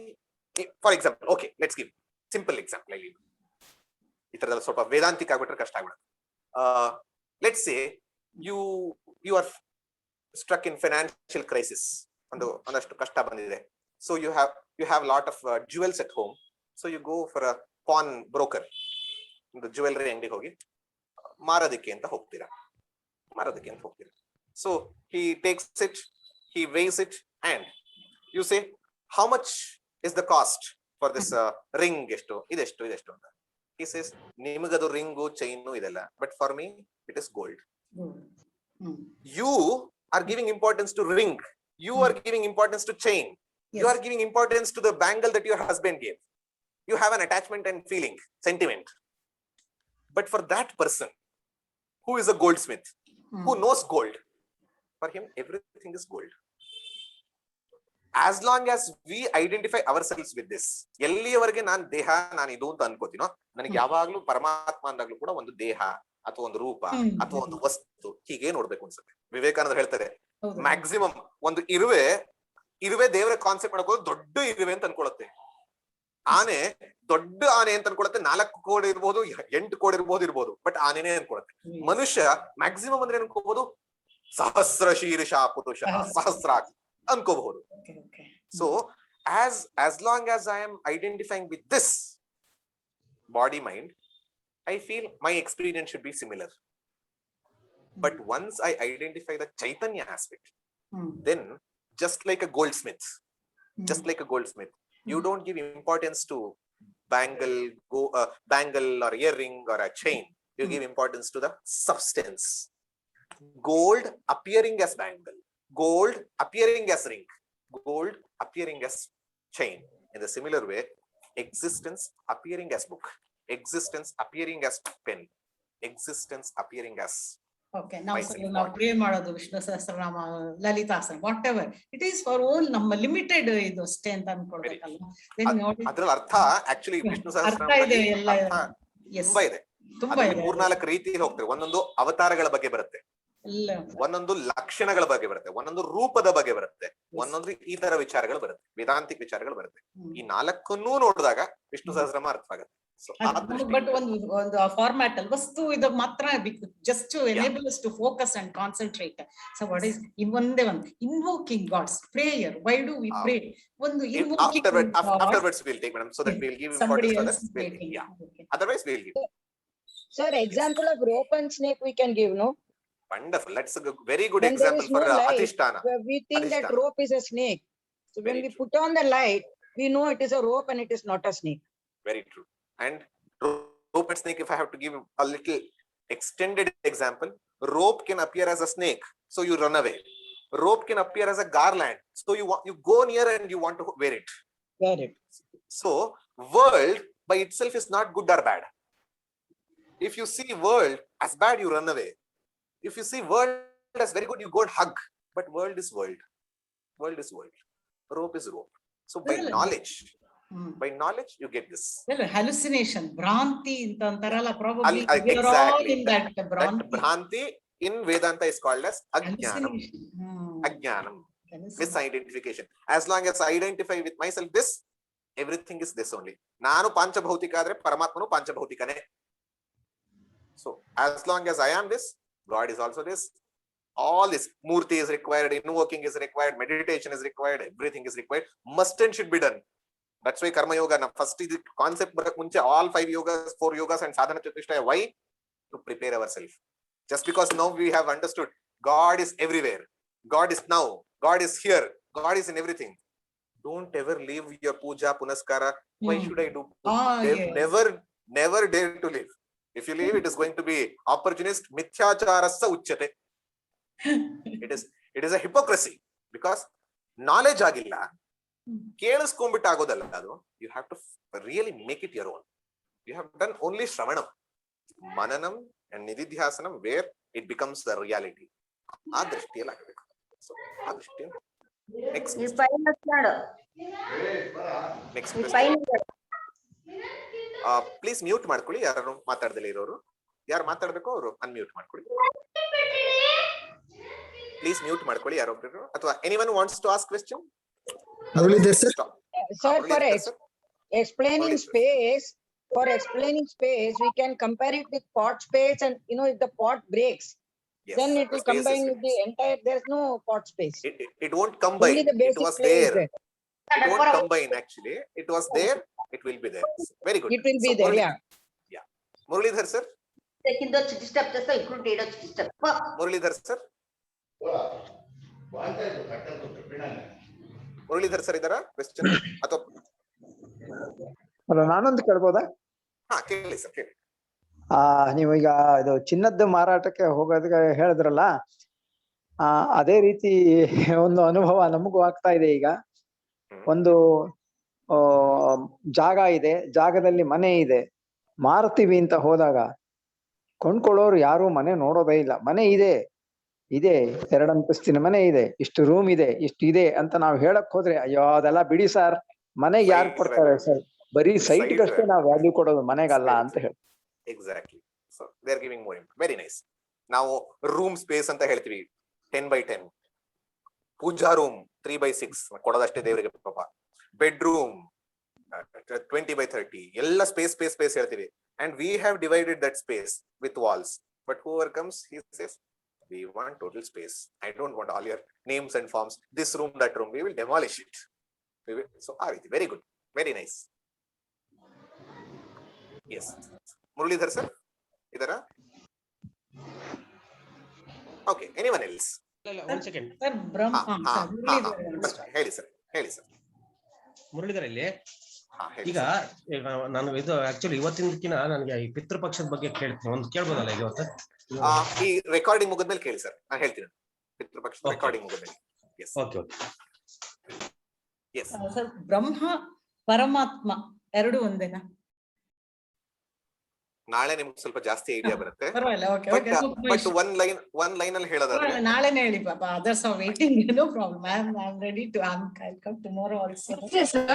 for example, okay, let's give simple example. ಇದರಲ್ಲಿ ಸ್ವಲ್ಪ ವೇದಾಂತಿಕ ಆಗ್ಬಿಟ್ರೆ ಕಷ್ಟ ಆಗ್ಬಿಡುತ್ತೆ. Let's say you are struck in financial crisis. ಒಂದಷ್ಟು ಕಷ್ಟ ಬಂದಿದೆ. So you have lot of jewels at home. So you go for a pawn broker, ಒಂದು ಜ್ಯುವೆಲರಿ ಅಂಗಡಿಗೆ ಹೋಗಿ ಮಾರೋದಕ್ಕೆ ಅಂತ ಹೋಗ್ತೀರಾ. So he takes it, he weighs it, and you say, how much is the cost for this ring? ಎಷ್ಟು ಇದೆಷ್ಟು ಅಂತ. He says, ನಿಮಗದು ರಿಂಗು ಚೈನು ಇದೆಲ್ಲ, but for me it is gold. You are giving importance to ring. You are giving importance to chain. You are giving importance to the bangle that your husband gave. You have an attachment and feeling, sentiment. But for that person who is a goldsmith, who knows gold, for him everything is gold. As long as we identify ourselves with this, ಎಲ್ಲಿಯವರೆಗೆ ನಾನು ದೇಹ, ನಾನು ಇದು ಅಂತ ಅನ್ಕೋತೀನೋ, ನನಗೆ ಯಾವಾಗ್ಲೂ ಪರಮಾತ್ಮ ಅಂದಾಗ್ಲೂ ಕೂಡ ಒಂದು ದೇಹ ಅಥವಾ ಒಂದು ರೂಪ ಅಥವಾ ಒಂದು ವಸ್ತು ಹೀಗೆ ನೋಡ್ಬೇಕು ಅನ್ಸುತ್ತೆ. ವಿವೇಕಾನಂದ ಹೇಳ್ತಾರೆ, ಮ್ಯಾಕ್ಸಿಮಮ್ ಒಂದು ಇರುವೆ ದೇವರ ಕಾನ್ಸೆಪ್ಟ್ ಮಾಡ್ಕೋದು ದೊಡ್ಡ ಇರುವೆ ಅಂತ ಅನ್ಕೊಳುತ್ತೆ. ಆನೆ ದೊಡ್ಡ ಆನೆ ಅಂತ ಅನ್ಕೊಳುತ್ತೆ, 4 ಕೋಡ್ ಇರ್ಬೋದು, 8 ಕೋಡ್ ಇರ್ಬೋದು, ಬಟ್ ಆನೆನೇ ಅನ್ಕೊಳುತ್ತೆ. ಮನುಷ್ಯ ಮ್ಯಾಕ್ಸಿಮಮ್ ಅಂದ್ರೆ ಅನ್ಕೋಬಹುದು ಸಹಸ್ರ ಶೀರ್ಷ ಪುರುಷ, ಸಹಸ್ರ ಅನ್ಕೋಬಹುದು. So as long as I am identifying with this body mind, I feel my experience should be similar. But once I identify the Chaitanya aspect, then just like a goldsmith, you don't give importance to bangle or earring or a chain. You give importance to the substance. Gold appearing as bangle, gold appearing as ring, gold appearing as chain. In the similar way, existence appearing as book, existence appearing as pen, existence appearing as Okay, now ನಾವು ಪ್ರೇ ಮಾಡೋದು Vishnu Sahasranama, Lalitasana, whatever it is for all ನಮ್ಮ ಲಿಮಿಟೆಡ್ ಇದು ಅಷ್ಟೇ ಅಂತ ಅನ್ಕೊಳ್ಬೇಕಲ್ಲ. ಅದ್ರಲ್ಲಿ ಅರ್ಥ ಆಕ್ಚುಲಿ ವಿಷ್ಣು ಸಹಸ್ರನಾಮ ತುಂಬಾ ಇದೆ. 3-4 ರೀತಿಯಲ್ಲಿ ಹೋಗ್ತಾರೆ. ಒಂದೊಂದು ಅವತಾರಗಳ ಬಗ್ಗೆ ಬರುತ್ತೆ, ಒಂದೊಂದು ಲಕ್ಷಣಗಳ ಬಗ್ಗೆ ಬರುತ್ತೆ, ಒಂದೊಂದು ರೂಪದ ಬಗ್ಗೆ ಬರುತ್ತೆ, ಒಂದೊಂದು ಈ ತರ ವಿಚಾರಗಳು ಬರುತ್ತೆ, ವೇದಾಂತಿಕ ವಿಚಾರಗಳು ಬರುತ್ತೆ. ಈ 4 ನೋಡಿದಾಗ ವಿಷ್ಣು ಸಹಸ್ರನಾಮ ಅರ್ಥ ಆಗುತ್ತೆ. ಬಟ್ ಒಂದು ಫಾರ್ಮ್ಯಾಟ್ ಅಲ್ಲಿ ವಸ್ತು ಇದು ಮಾತ್ರ just to enable us to focus and concentrate. So what is invoking God's prayer? Why do we pray? ಒಂದು invoking afterwards we'll take, madam, so that we'll give importance to that. Yeah, otherwise we'll give. Sir, example of rope and snake we can give, no? Wonderful. That's a very good example for Adhisthana. We think that rope is a snake. So when we put on the light, we know it is a rope and it is not a snake. Very true. And rope and snake, if I have to give a little extended example, rope can appear as a snake, so you run away. Rope can appear as a garland, so you go near and you want to wear it. Wear it. So world by itself is not good or bad. If you see world as bad, you run away. If you see world as very good, you go and hug. But world is world. World is world. Rope is rope. So by knowledge, you get this. Well, hallucination, bhranti antarala, probably exactly. We are all in that bhranti. That bhranti in Vedanta is called as ajnanam. Ajnanam, misidentification. As long as I identify with myself this, everything is this only. Nanu panchabhautika adre paramatmanu panchabhautikane. So as long as I am this, God is also this. All this murti is required, invoking is required, meditation is required, everything is required. Must and should be done. That's why karma yoga na first is concept barak munche all 5 yogas, 4 yogas and sadhana chatushtaya. Why? To prepare ourselves. Just because now we have understood God is everywhere, God is now, God is here, God is in everything. Don't ever leave your puja punaskara. Why should I do? Never dare to leave. If you leave, it is going to be opportunist, mithyacharassa uchyate. It is a hypocrisy, because knowledge agilla, ಕೇಳಿಸ್ಕೊಂಡ್ಬಿಟ್ಟು ಆಗೋದಲ್ಲ ಅದು. You have to really make it your own. You have done only shravanam, mananam and nididhyasanam, where it becomes the reality. ಆ ದೃಷ್ಟಿಯಲ್ಲಿ ಆಗಬೇಕು. So ಆ ದೃಷ್ಟಿಯಲ್ಲಿ next ಪ್ಲೀಸ್ ಮ್ಯೂಟ್ ಮಾಡ್ಕೊಳ್ಳಿ. ಯಾರು ಮಾತಾಡದಲ್ಲೇ ಇರೋರು, ಯಾರು ಮಾತಾಡ್ಬೇಕು ಅವರು ಅನ್ಮ್ಯೂಟ್ ಮಾಡ್ಕೊಳ್ಳಿ. ಪ್ಲೀಸ್ ಮ್ಯೂಟ್ ಮಾಡ್ಕೊಳ್ಳಿ ಯಾರೊಬ್ರು. ಅಥವಾ anyone wants to ask question? Sir, for explaining space, we can compare it with pot space, and if the pot breaks, then it will combine with the entire. There's no pot space. It won't combine. It was there. It won't combine actually. It was there. It will be there. Very good. It will be there. Yeah. Muralidhar sir. Muralidhar sir. Muralidhar sir ಇದಾರ ಕ್ವೆಶ್ಚನ್ ಅಥವಾ? ನಾನೊಂದು ಕೇಳ್ಬೋದಾ? ಹಾ ಕೇಳಿ ಸರ್, ಕೇಳಿ. ನೀವು ಈಗ ಇದು ಚಿನ್ನದ ಮಾರಾಟಕ್ಕೆ ಹೋಗೋದಕ್ಕೆ ಹೇಳಿದ್ರಲ್ಲ, ಅದೇ ರೀತಿ ಒಂದು ಅನುಭವ ನಮಗೂ ಆಗ್ತಾ ಇದೆ ಈಗ. ಒಂದು ಜಾಗ ಇದೆ, ಜಾಗದಲ್ಲಿ ಮನೆ ಇದೆ, ಮಾರ್ತೀವಿ ಅಂತ ಹೋದಾಗ ಕೊಂಡ್ಕೊಳ್ಳೋರು ಯಾರು ಮನೆ ನೋಡೋದೇ ಇಲ್ಲ. ಮನೆ ಇದೆ 2 ಅಂತಸ್ತಿನ ಮನೆ ಇದೆ, ಇಷ್ಟು ರೂಮ್ ಇದೆ, ಇಷ್ಟು ಇದೆ ಅಂತ ನಾವು ಹೇಳಕ್ ಹೋದ್ರೆ, ಅಯ್ಯೋ ಅದೆಲ್ಲ ಬಿಡಿ ಸರ್, ಮನೆಗೆ ಯಾರು ಕೊಡ್ತಾರೆ ಸರ್, ಬರೀ ಸೈಟ್ಗಷ್ಟೇ ನಾವು ವ್ಯಾಲ್ಯೂ ಕೊಡೋದು, ಮನೆಗಲ್ಲ ಅಂತ ಹೇಳಿ. Exactly. So they are giving more important. Very nice. ನಾವು ರೂಮ್ ಸ್ಪೇಸ್ ಅಂತ ಹೇಳ್ತೀವಿ 10x10, ಪೂಜಾ ರೂಮ್ 3x6 ಕೊಡೋದಷ್ಟೇ ದೇವರಿಗೆ ಪಾಪ, ಬೆಡ್ರೂಮ್ 20x30, ಎಲ್ಲ ಸ್ಪೇಸ್ ಸ್ಪೇಸ್ ಸ್ಪೇಸ್ ಹೇಳ್ತೀವಿ. And we have divided that space with walls. But whoever comes he says we want total space. I don't want all your names and forms, this room, that room. We will demolish it. So very good, very nice. Yes, Muralidhar sir, idara? Okay, anyone else? One second sir. ಹೇಳಿ ಸರ್. ಮುರಳೀಧರ್ ಇಲ್ಲಿ ಈಗ ನಾನು ಇದು ಆಕ್ಚುಲಿ ಇವತ್ತಿನಕಿನ ನನಗೆ ಈ ಪಿತೃಪಕ್ಷದ ಬಗ್ಗೆ ಕೇಳ್ತೀನಿ, ಒಂದು ಕೇಳ್ಬೋದಲ್ಲ ಈಗ ಇವತ್ತು? ಈ ರೆಕಾರ್ಡಿಂಗ್ ಮುಗಿದ್ಮೇಲೆ ಕೇಳಿ ಸರ್, ನಾನು ಹೇಳ್ತೀನಿ. ಪಿತೃಪಕ್ಷದ ರೆಕಾರ್ಡಿಂಗ್ ಮುಗಿದ್ಮೇಲೆ. Yes, okay okay. Yes sir, Brahma ಪರಮಾತ್ಮ ಎರಡು ಒಂದೇನಾ? ನಾಳೆ ನಿಮ್ಗೆ ಸ್ವಲ್ಪ ಜಾಸ್ತಿ ಐಡಿಯಾ ಬರುತ್ತೆ. ಪರವಾಗಿಲ್ಲ, okay okay. But one line ಅಲ್ಲಿ ಹೇಳೋದಾದ್ರೆ, ನಾಳೆನೇ ಹೇಳಿ ಪಾಪ, others are waiting, no problem. I'm ready to I'll come tomorrow also. Yes sir.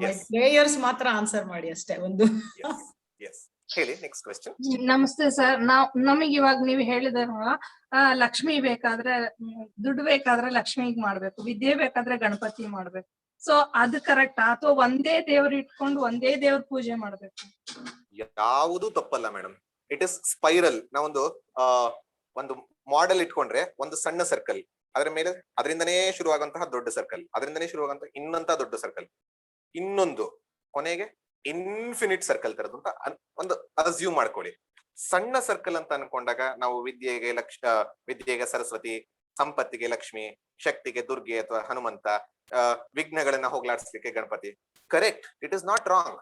My prayers ಮಾತ್ರ ಆನ್ಸರ್ ಮಾಡಿ ಅಷ್ಟೇ ಒಂದು. ಎಸ್ ಹೇಳಿ. Next question. ನಮಸ್ತೆ ಸರ್. ನಮಗೆ ಇವಾಗ ನೀವು ಹೇಳಿದಾರಲ್ಲ, ಲಕ್ಷ್ಮಿ ಬೇಕಾದ್ರೆ ದುಡ್ಡು ಬೇಕಾದ್ರೆ ಲಕ್ಷ್ಮಿಗ್ ಮಾಡ್ಬೇಕು, ವಿದ್ಯೆ ಬೇಕಾದ್ರೆ ಗಣಪತಿ ಮಾಡ್ಬೇಕು. ಸೊ ಅದು ಕರೆಕ್ಟಾ ಅಥವಾ ಒಂದೇ ದೇವ್ರು ಇಟ್ಕೊಂಡು ಒಂದೇ ದೇವ್ರ ಪೂಜೆ ಮಾಡ್ಬೇಕು? ಯಾವುದು ತಪ್ಪಲ್ಲ ಮೇಡಮ್. It is spiral. ಒಂದು ಮಾಡೆಲ್ ಇಟ್ಕೊಂಡ್ರೆ ಒಂದು ಸಣ್ಣ ಸರ್ಕಲ್, ಅದ್ರ ಮೇಲೆ ಅದರಿಂದನೇ ಶುರುವಾಗುವಂತಹ ದೊಡ್ಡ ಸರ್ಕಲ್, ಅದರಿಂದನೇ ಶುರುವಾಗುವಂತಹ ಇನ್ನಂತ ದೊಡ್ಡ ಸರ್ಕಲ್, ಇನ್ನೊಂದು ಕೊನೆಗೆ ಇನ್ಫಿನಿಟ್ ಸರ್ಕಲ್ ತರದ್ದು ಅಂತ ಒಂದು ಅಸ್ಯೂಮ್ ಮಾಡ್ಕೊಳ್ಳಿ. ಸಣ್ಣ ಸರ್ಕಲ್ ಅಂತ ಅನ್ಕೊಂಡಾಗ ನಾವು ವಿದ್ಯೆಗೆ ಸರಸ್ವತಿ, ಸಂಪತ್ತಿಗೆ ಲಕ್ಷ್ಮಿ, ಶಕ್ತಿಗೆ ದುರ್ಗೆ ಅಥವಾ ಹನುಮಂತ, ವಿಘ್ನಗಳನ್ನ ಹೋಗ್ಲಾಡಿಸ್ಲಿಕ್ಕೆ Ganapati. Correct, it is not wrong.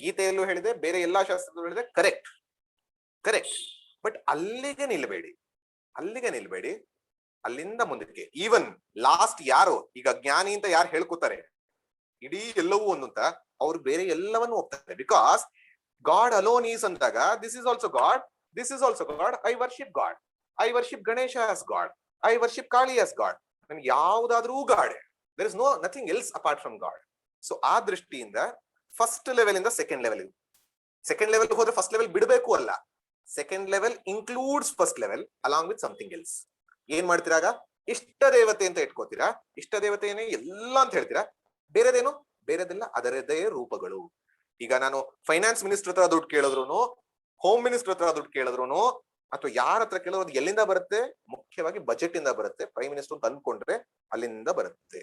ಗೀತೆಯಲ್ಲೂ ಹೇಳಿದೆ, ಬೇರೆ ಎಲ್ಲಾ ಶಾಸ್ತ್ರದಲ್ಲೂ ಹೇಳಿದೆ, ಕರೆಕ್ಟ್. ಬಟ್ ಅಲ್ಲಿಗೆ ನಿಲ್ಬೇಡಿ. ಅಲ್ಲಿಂದ ಮುಂದಕ್ಕೆ ಈವನ್ ಲಾಸ್ಟ್ ಯಾರು ಈಗ ಜ್ಞಾನಿ ಅಂತ ಯಾರು ಹೇಳ್ಕೊತಾರೆ, ಇಡೀ ಎಲ್ಲವೂ ಒಂದಂತ ಅವ್ರು ಬೇರೆ ಎಲ್ಲವನ್ನು ಹೋಗ್ತಾರೆ. ಬಿಕಾಸ್ ಗಾಡ್ ಅಲೋನ್ ಈಸ್ ಅಂದಾಗ this is also God, this is also God. I worship God, I worship Ganesha as God, I worship Kali as God. ನನ್ಗೆ ಯಾವ್ದಾದ್ರೂ God, there is nothing else apart from God. So ಆ ದೃಷ್ಟಿಯಿಂದ ಫಸ್ಟ್ ಲೆವೆಲ್ ಇಂದ ಸೆಕೆಂಡ್ ಲೆವೆಲ್ ಹೋದ್ರೆ ಫಸ್ಟ್ ಲೆವೆಲ್ ಬಿಡಬೇಕು ಅಲ್ಲ, second level includes first level along with something else. ಏನ್ ಮಾಡ್ತೀರಾಗ? ಇಷ್ಟ ದೇವತೆ ಅಂತ ಇಟ್ಕೋತೀರಾ, ಇಷ್ಟ ದೇವತೆನೇ ಎಲ್ಲ ಅಂತ ಹೇಳ್ತೀರಾ. ಬೇರೆದೆಲ್ಲ ಅದರದೇ ರೂಪಗಳು. ಈಗ ನಾನು ಫೈನಾನ್ಸ್ ಮಿನಿಸ್ಟರ್ ಹತ್ರ ದುಡ್ಡು ಕೇಳಿದ್ರು, ಹೋಮ್ ಮಿನಿಸ್ಟರ್ ಹತ್ರ ದುಡ್ಡು ಕೇಳಿದ್ರು, ಅಥವಾ ಯಾರ ಹತ್ರ ಕೇಳೋದು ಎಲ್ಲಿಂದ ಬರುತ್ತೆ? ಮುಖ್ಯವಾಗಿ ಬಜೆಟ್ ಇಂದ ಬರುತ್ತೆ. ಪ್ರೈಮ್ ಮಿನಿಸ್ಟರ್ ಅಂತ ಅನ್ಕೊಂಡ್ರೆ ಅಲ್ಲಿಂದ ಬರುತ್ತೆ.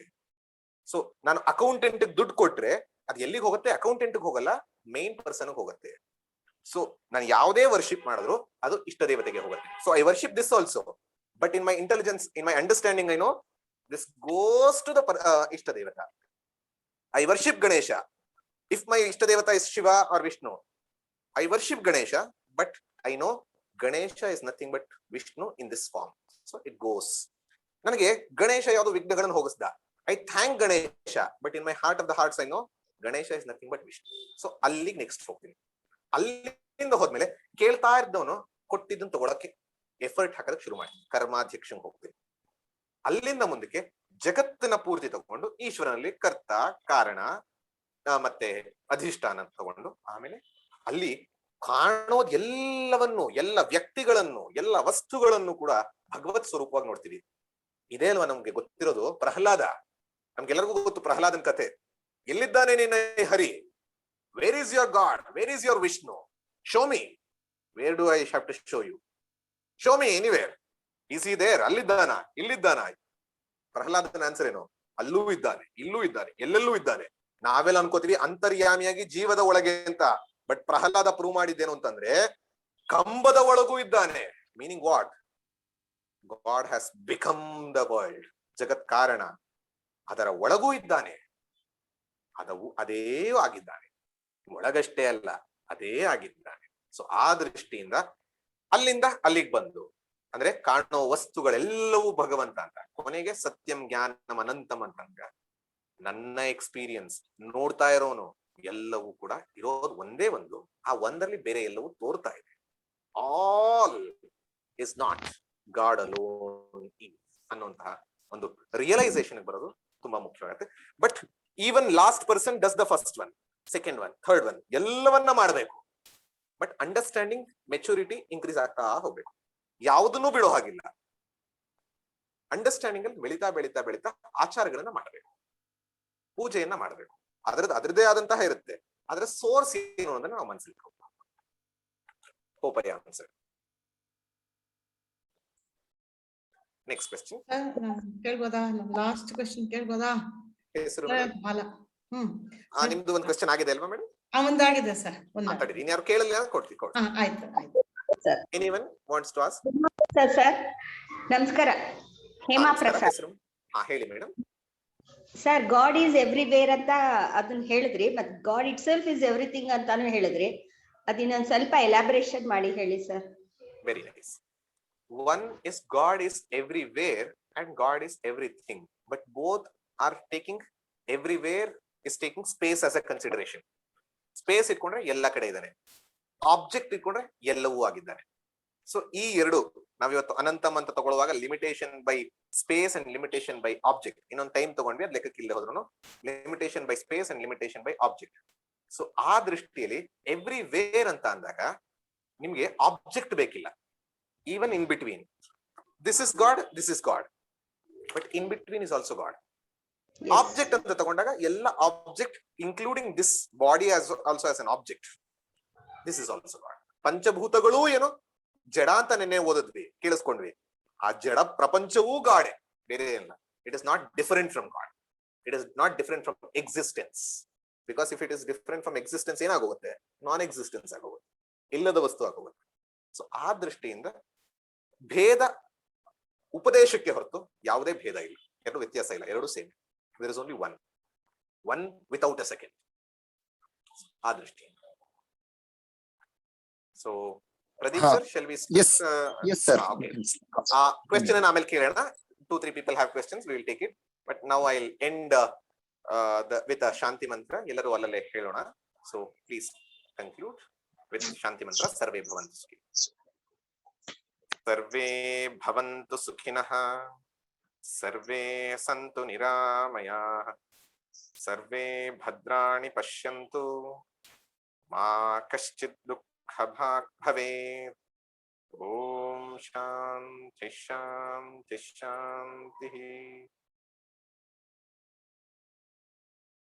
ಸೊ ನಾನು ಅಕೌಂಟೆಂಟ್ ದುಡ್ಡು ಕೊಟ್ರೆ ಅದು ಎಲ್ಲಿಗೆ ಹೋಗುತ್ತೆ? ಅಕೌಂಟೆಂಟ್ ಹೋಗಲ್ಲ, ಮೇನ್ ಪರ್ಸನ್ ಹೋಗುತ್ತೆ. ಸೊ ನಾನು ಯಾವುದೇ ವರ್ಷಿಪ್ ಮಾಡಿದ್ರು ಅದು ಇಷ್ಟ ದೇವತೆಗೆ ಹೋಗುತ್ತೆ. So I worship this also, but in my intelligence, in my understanding, I know this goes to the ಇಷ್ಟ ದೇವತಾ. I worship Ganesha. If my Ishtadevata is Shiva or Vishnu, I worship Ganesha, but I know Ganesha is nothing but Vishnu in this form. So it goes. ನನಗೆ ಗಣೇಶ ಯಾವುದು ವಿಘ್ನಗಳನ್ನು ಹೋಗಿಸ್ದ, I thank Ganesha, but in my heart of the hearts I know Ganesha is nothing but Vishnu. So ಅಲ್ಲಿಗೆ ನೆಕ್ಸ್ಟ್ ಹೋಗ್ತೀನಿ. ಅಲ್ಲಿಂದ ಹೋದ್ಮೇಲೆ ಕೇಳ್ತಾ ಇದ್ದವನು ಕೊಟ್ಟಿದ್ದನ್ನು ತಗೊಳಕ್ಕೆ ಎಫರ್ಟ್ ಹಾಕೋದಕ್ಕೆ ಶುರು ಮಾಡಿ ಕರ್ಮಾಧ್ಯಕ್ಷಂಗೆ ಹೋಗ್ತೀನಿ. ಅಲ್ಲಿಂದ ಮುಂದಕ್ಕೆ ಜಗತ್ತಿನ ಪೂರ್ತಿ ತಗೊಂಡು ಈಶ್ವರನಲ್ಲಿ ಕರ್ತ, ಕಾರಣ ಮತ್ತೆ ಅಧಿಷ್ಠಾನ ತಗೊಂಡು ಆಮೇಲೆ ಅಲ್ಲಿ ಕಾಣೋದ್ ಎಲ್ಲವನ್ನು, ಎಲ್ಲ ವ್ಯಕ್ತಿಗಳನ್ನು, ಎಲ್ಲ ವಸ್ತುಗಳನ್ನು ಕೂಡ ಭಗವತ್ ಸ್ವರೂಪವಾಗಿ ನೋಡ್ತೀವಿ. ಇದೇ ಅಲ್ವಾ ನಮ್ಗೆ ಗೊತ್ತಿರೋದು ಪ್ರಹ್ಲಾದ. ನಮ್ಗೆಲ್ಲರಿಗೂ ಗೊತ್ತು ಪ್ರಹ್ಲಾದನ್ ಕತೆ. ಎಲ್ಲಿದ್ದಾನೆ ನಿನ್ನ Hari? Where is your God? Where is your Vishnu? Show me. Where do I have to show you? Show me anywhere. Is he there? ಅಲ್ಲಿದ್ದಾನ, ಇಲ್ಲಿದ್ದಾನ? ಪ್ರಹ್ಲಾದನ ಆನ್ಸರ್ ಏನು? ಅಲ್ಲೂ ಇದ್ದಾನೆ, ಇಲ್ಲೂ ಇದ್ದಾನೆ, ಎಲ್ಲೆಲ್ಲೂ ಇದ್ದಾನೆ. ನಾವೆಲ್ಲ ಅನ್ಕೋತೀವಿ ಅಂತರ್ಯಾಮಿಯಾಗಿ ಜೀವದ ಒಳಗೆ ಅಂತ. ಬಟ್ ಪ್ರಹ್ಲಾದ ಪ್ರೂವ್ ಮಾಡಿದ್ದೇನು ಅಂತಂದ್ರೆ ಕಂಬದ ಒಳಗೂ ಇದ್ದಾನೆ. Meaning what? God has become the world. ಜಗತ್ ಕಾರಣ ಅದರ ಒಳಗೂ ಇದ್ದಾನೆ, ಅದೇ ಆಗಿದ್ದಾನೆ. ಒಳಗಷ್ಟೇ ಅಲ್ಲ, ಅದೇ ಆಗಿದ್ದಾನೆ. ಸೊ ಆ ದೃಷ್ಟಿಯಿಂದ ಅಲ್ಲಿಂದ ಅಲ್ಲಿಗೆ ಬಂದು ಅಂದ್ರೆ ಕಾಣೋ ವಸ್ತುಗಳೆಲ್ಲವೂ ಭಗವಂತ ಅಂತ. ಕೊನೆಗೆ ಸತ್ಯಂ ಜ್ಞಾನಂ ಅನಂತಂ ಅಂತಂಗ ನನ್ನ ಎಕ್ಸ್ಪೀರಿಯನ್ಸ್ ನೋಡ್ತಾ ಇರೋನು ಎಲ್ಲವೂ ಕೂಡ ಇರೋದು ಒಂದೇ ಒಂದು, ಆ ಒಂದರಲ್ಲಿ ಬೇರೆ ಎಲ್ಲವೂ ತೋರ್ತಾ ಇದೆ. All is not God alone ಅನ್ನುವಂತಹ ಒಂದು ರಿಯಲೈಸೇಷನ್ ಬರೋದು ತುಂಬಾ ಮುಖ್ಯವಾಗುತ್ತೆ. But even last person does the first one, second one, third one, ಎಲ್ಲವನ್ನ ಮಾಡಬೇಕು. ಬಟ್ ಅಂಡರ್ಸ್ಟ್ಯಾಂಡಿಂಗ್ ಮೆಚುರಿಟಿ ಇನ್ಕ್ರೀಸ್ ಆಗ್ತಾ ಹೋಗ್ಬೇಕು, ಯಾವುದನ್ನು ಬಿಡೋ ಹಾಗಿಲ್ಲ. ಅಂಡರ್ಸ್ಟ್ಯಾಂಡಿಂಗ್ ಅಲ್ಲಿ ಬೆಳೀತಾ ಬೆಳೀತಾ ಬೆಳೀತಾ ಆಚಾರಗಳನ್ನ ಮಾಡಬೇಕು, ಪೂಜೆಯನ್ನ ಮಾಡಬೇಕು. ಅದರದೇ ಆದಂತಹ ಇರುತ್ತೆ, ಅದರ ಸೋರ್ಸ್ ಏನು ಅಂದ್ರೆ ನಾವು ಮನಸ್ಸಿಗೆ ಆನ್ಸರ್. ನೆಕ್ಸ್ಟ್ ಕ್ವೆಶ್ಚನ್ ಕೇಳ್ಬೋದಾ? ಲಾಸ್ಟ್ ಕ್ವೆಶ್ಚನ್ ಕೇಳ್ಬೋದಾ? ಹೆಸರು ನಿಮ್ದು ಒಂದು ಕ್ವೆಶ್ಚನ್ ಆಗಿದೆ ಅಲ್ವಾ ಮೇಡಮ್? ಒಂದಾಗಿದೆ ಸರ್. ಇನ್ಯಾರು ಕೇಳಲ್ಲ ಕೊಡ್ತೀವಿ. ಆಯ್ತು. Anyone wants to ask? Sir ನಮಸ್ಕಾರ, ಹೇಮಾ ಪ್ರಸಾದ್. ಹೇಳಿ madam. Sir, God is everywhere ಅಂತ ಅದನ್ನ ಹೇಳಿದ್ರಿ, ಮತ್ತೆ God itself is everything ಅಂತಾನು ಹೇಳಿದ್ರಿ. ಅದನ್ನೊಂದು ಸ್ವಲ್ಪ ಎಲಾಬರೇಷನ್ ಮಾಡಿ ಹೇಳಿ sir. Very nice. One is God is everywhere and God is everything, but both are taking everywhere is taking space as a consideration. Space ಇಟ್ಕೊಂಡ್ರೆ ಎಲ್ಲ ಕಡೆ ಇದ್ದಾನೆ, ಆಬ್ಜೆಕ್ಟ್ ಇಟ್ಕೊಂಡ್ರೆ ಎಲ್ಲವೂ ಆಗಿದ್ದಾನೆ. ಸೊ ಈ ಎರಡು ನಾವಿವತ್ತು ಅನಂತಮ್ ಅಂತ ತಗೊಳ್ಳುವಾಗ limitation by space and limitation by object, ಇನ್ನೊಂದು ಟೈಮ್ ತಗೊಂಡ್ವಿ, ಅದ್ ಲೆಕ್ಕಕ್ಕೆ ಇಲ್ಲದೆ ಹೋದ್ರು limitation by space and limitation by object. So ಆ ದೃಷ್ಟಿಯಲ್ಲಿ ಎವ್ರಿವೇರ್ ಅಂತ ಅಂದಾಗ ನಿಮ್ಗೆ ಆಬ್ಜೆಕ್ಟ್ ಬೇಕಿಲ್ಲ. Even in between, this is God, this is God, but in between is also God. Yes. Object anta tagondaga ella object including this body as also as an object, this is also God. ಪಂಚಭೂತಗಳು ಏನು ಜಡ ಅಂತ ನೆನ್ನೆ ಓದಿದ್ವಿ, ಕೇಳಿಸ್ಕೊಂಡ್ವಿ. ಆ ಜಡ ಪ್ರಪಂಚವೂ ಗಾಡ್, ಬೇರೆ ಇಲ್ಲ. It is not different from God, it is not different from existence, because if it is different from existence ಏನಾಗೋಗುತ್ತೆ? ನಾನ್ ಎಕ್ಸಿಸ್ಟೆನ್ಸ್ ಆಗೋಗುತ್ತೆ, ಇಲ್ಲದ ವಸ್ತು ಆಗೋಗುತ್ತೆ. ಸೊ ಆ ದೃಷ್ಟಿಯಿಂದ ಭೇದ ಉಪದೇಶಕ್ಕೆ ಹೊರತು ಯಾವುದೇ ಭೇದ ಇಲ್ಲ, ಎರಡು ವ್ಯತ್ಯಾಸ ಇಲ್ಲ, ಎರಡು same. There is only one without a second, ಆ ದೃಷ್ಟಿಯಿಂದ. So Pradeep sir, shall we question ಅನ್ನು ಆಮೇಲೆ ಕೇಳೋಣ. 2-3 people have questions, we will take it, but now I'll end with a ಶಾಂತಿ ಮಂತ್ರ. ಎಲ್ಲರೂ ಅಲ್ಲಲ್ಲೇ ಹೇಳೋಣ. ಸೊ ಪ್ಲೀಸ್ conclude with ಶಾಂತಿ ಮಂತ್ರ. ಸರ್ವೇ ಭವಂತು ಸುಖಿನಃ, ಸರ್ವೇ ಭವಂತು ಸುಖಿನಃ, ಸರ್ವೇ ಸಂತು ನಿರಾಮಯಾಃ, ಸರ್ವೇ ಭದ್ರಾಣಿ ಪಶ್ಯಂತು, ಮಾ ಕಶ್ಚಿತ್ ದುಃಖ ಭಾಗ್ ಭವೇತ್. ಓಂ ಶಾಂತಿ ಶಾಂತಿ ಶಾಂತಿ.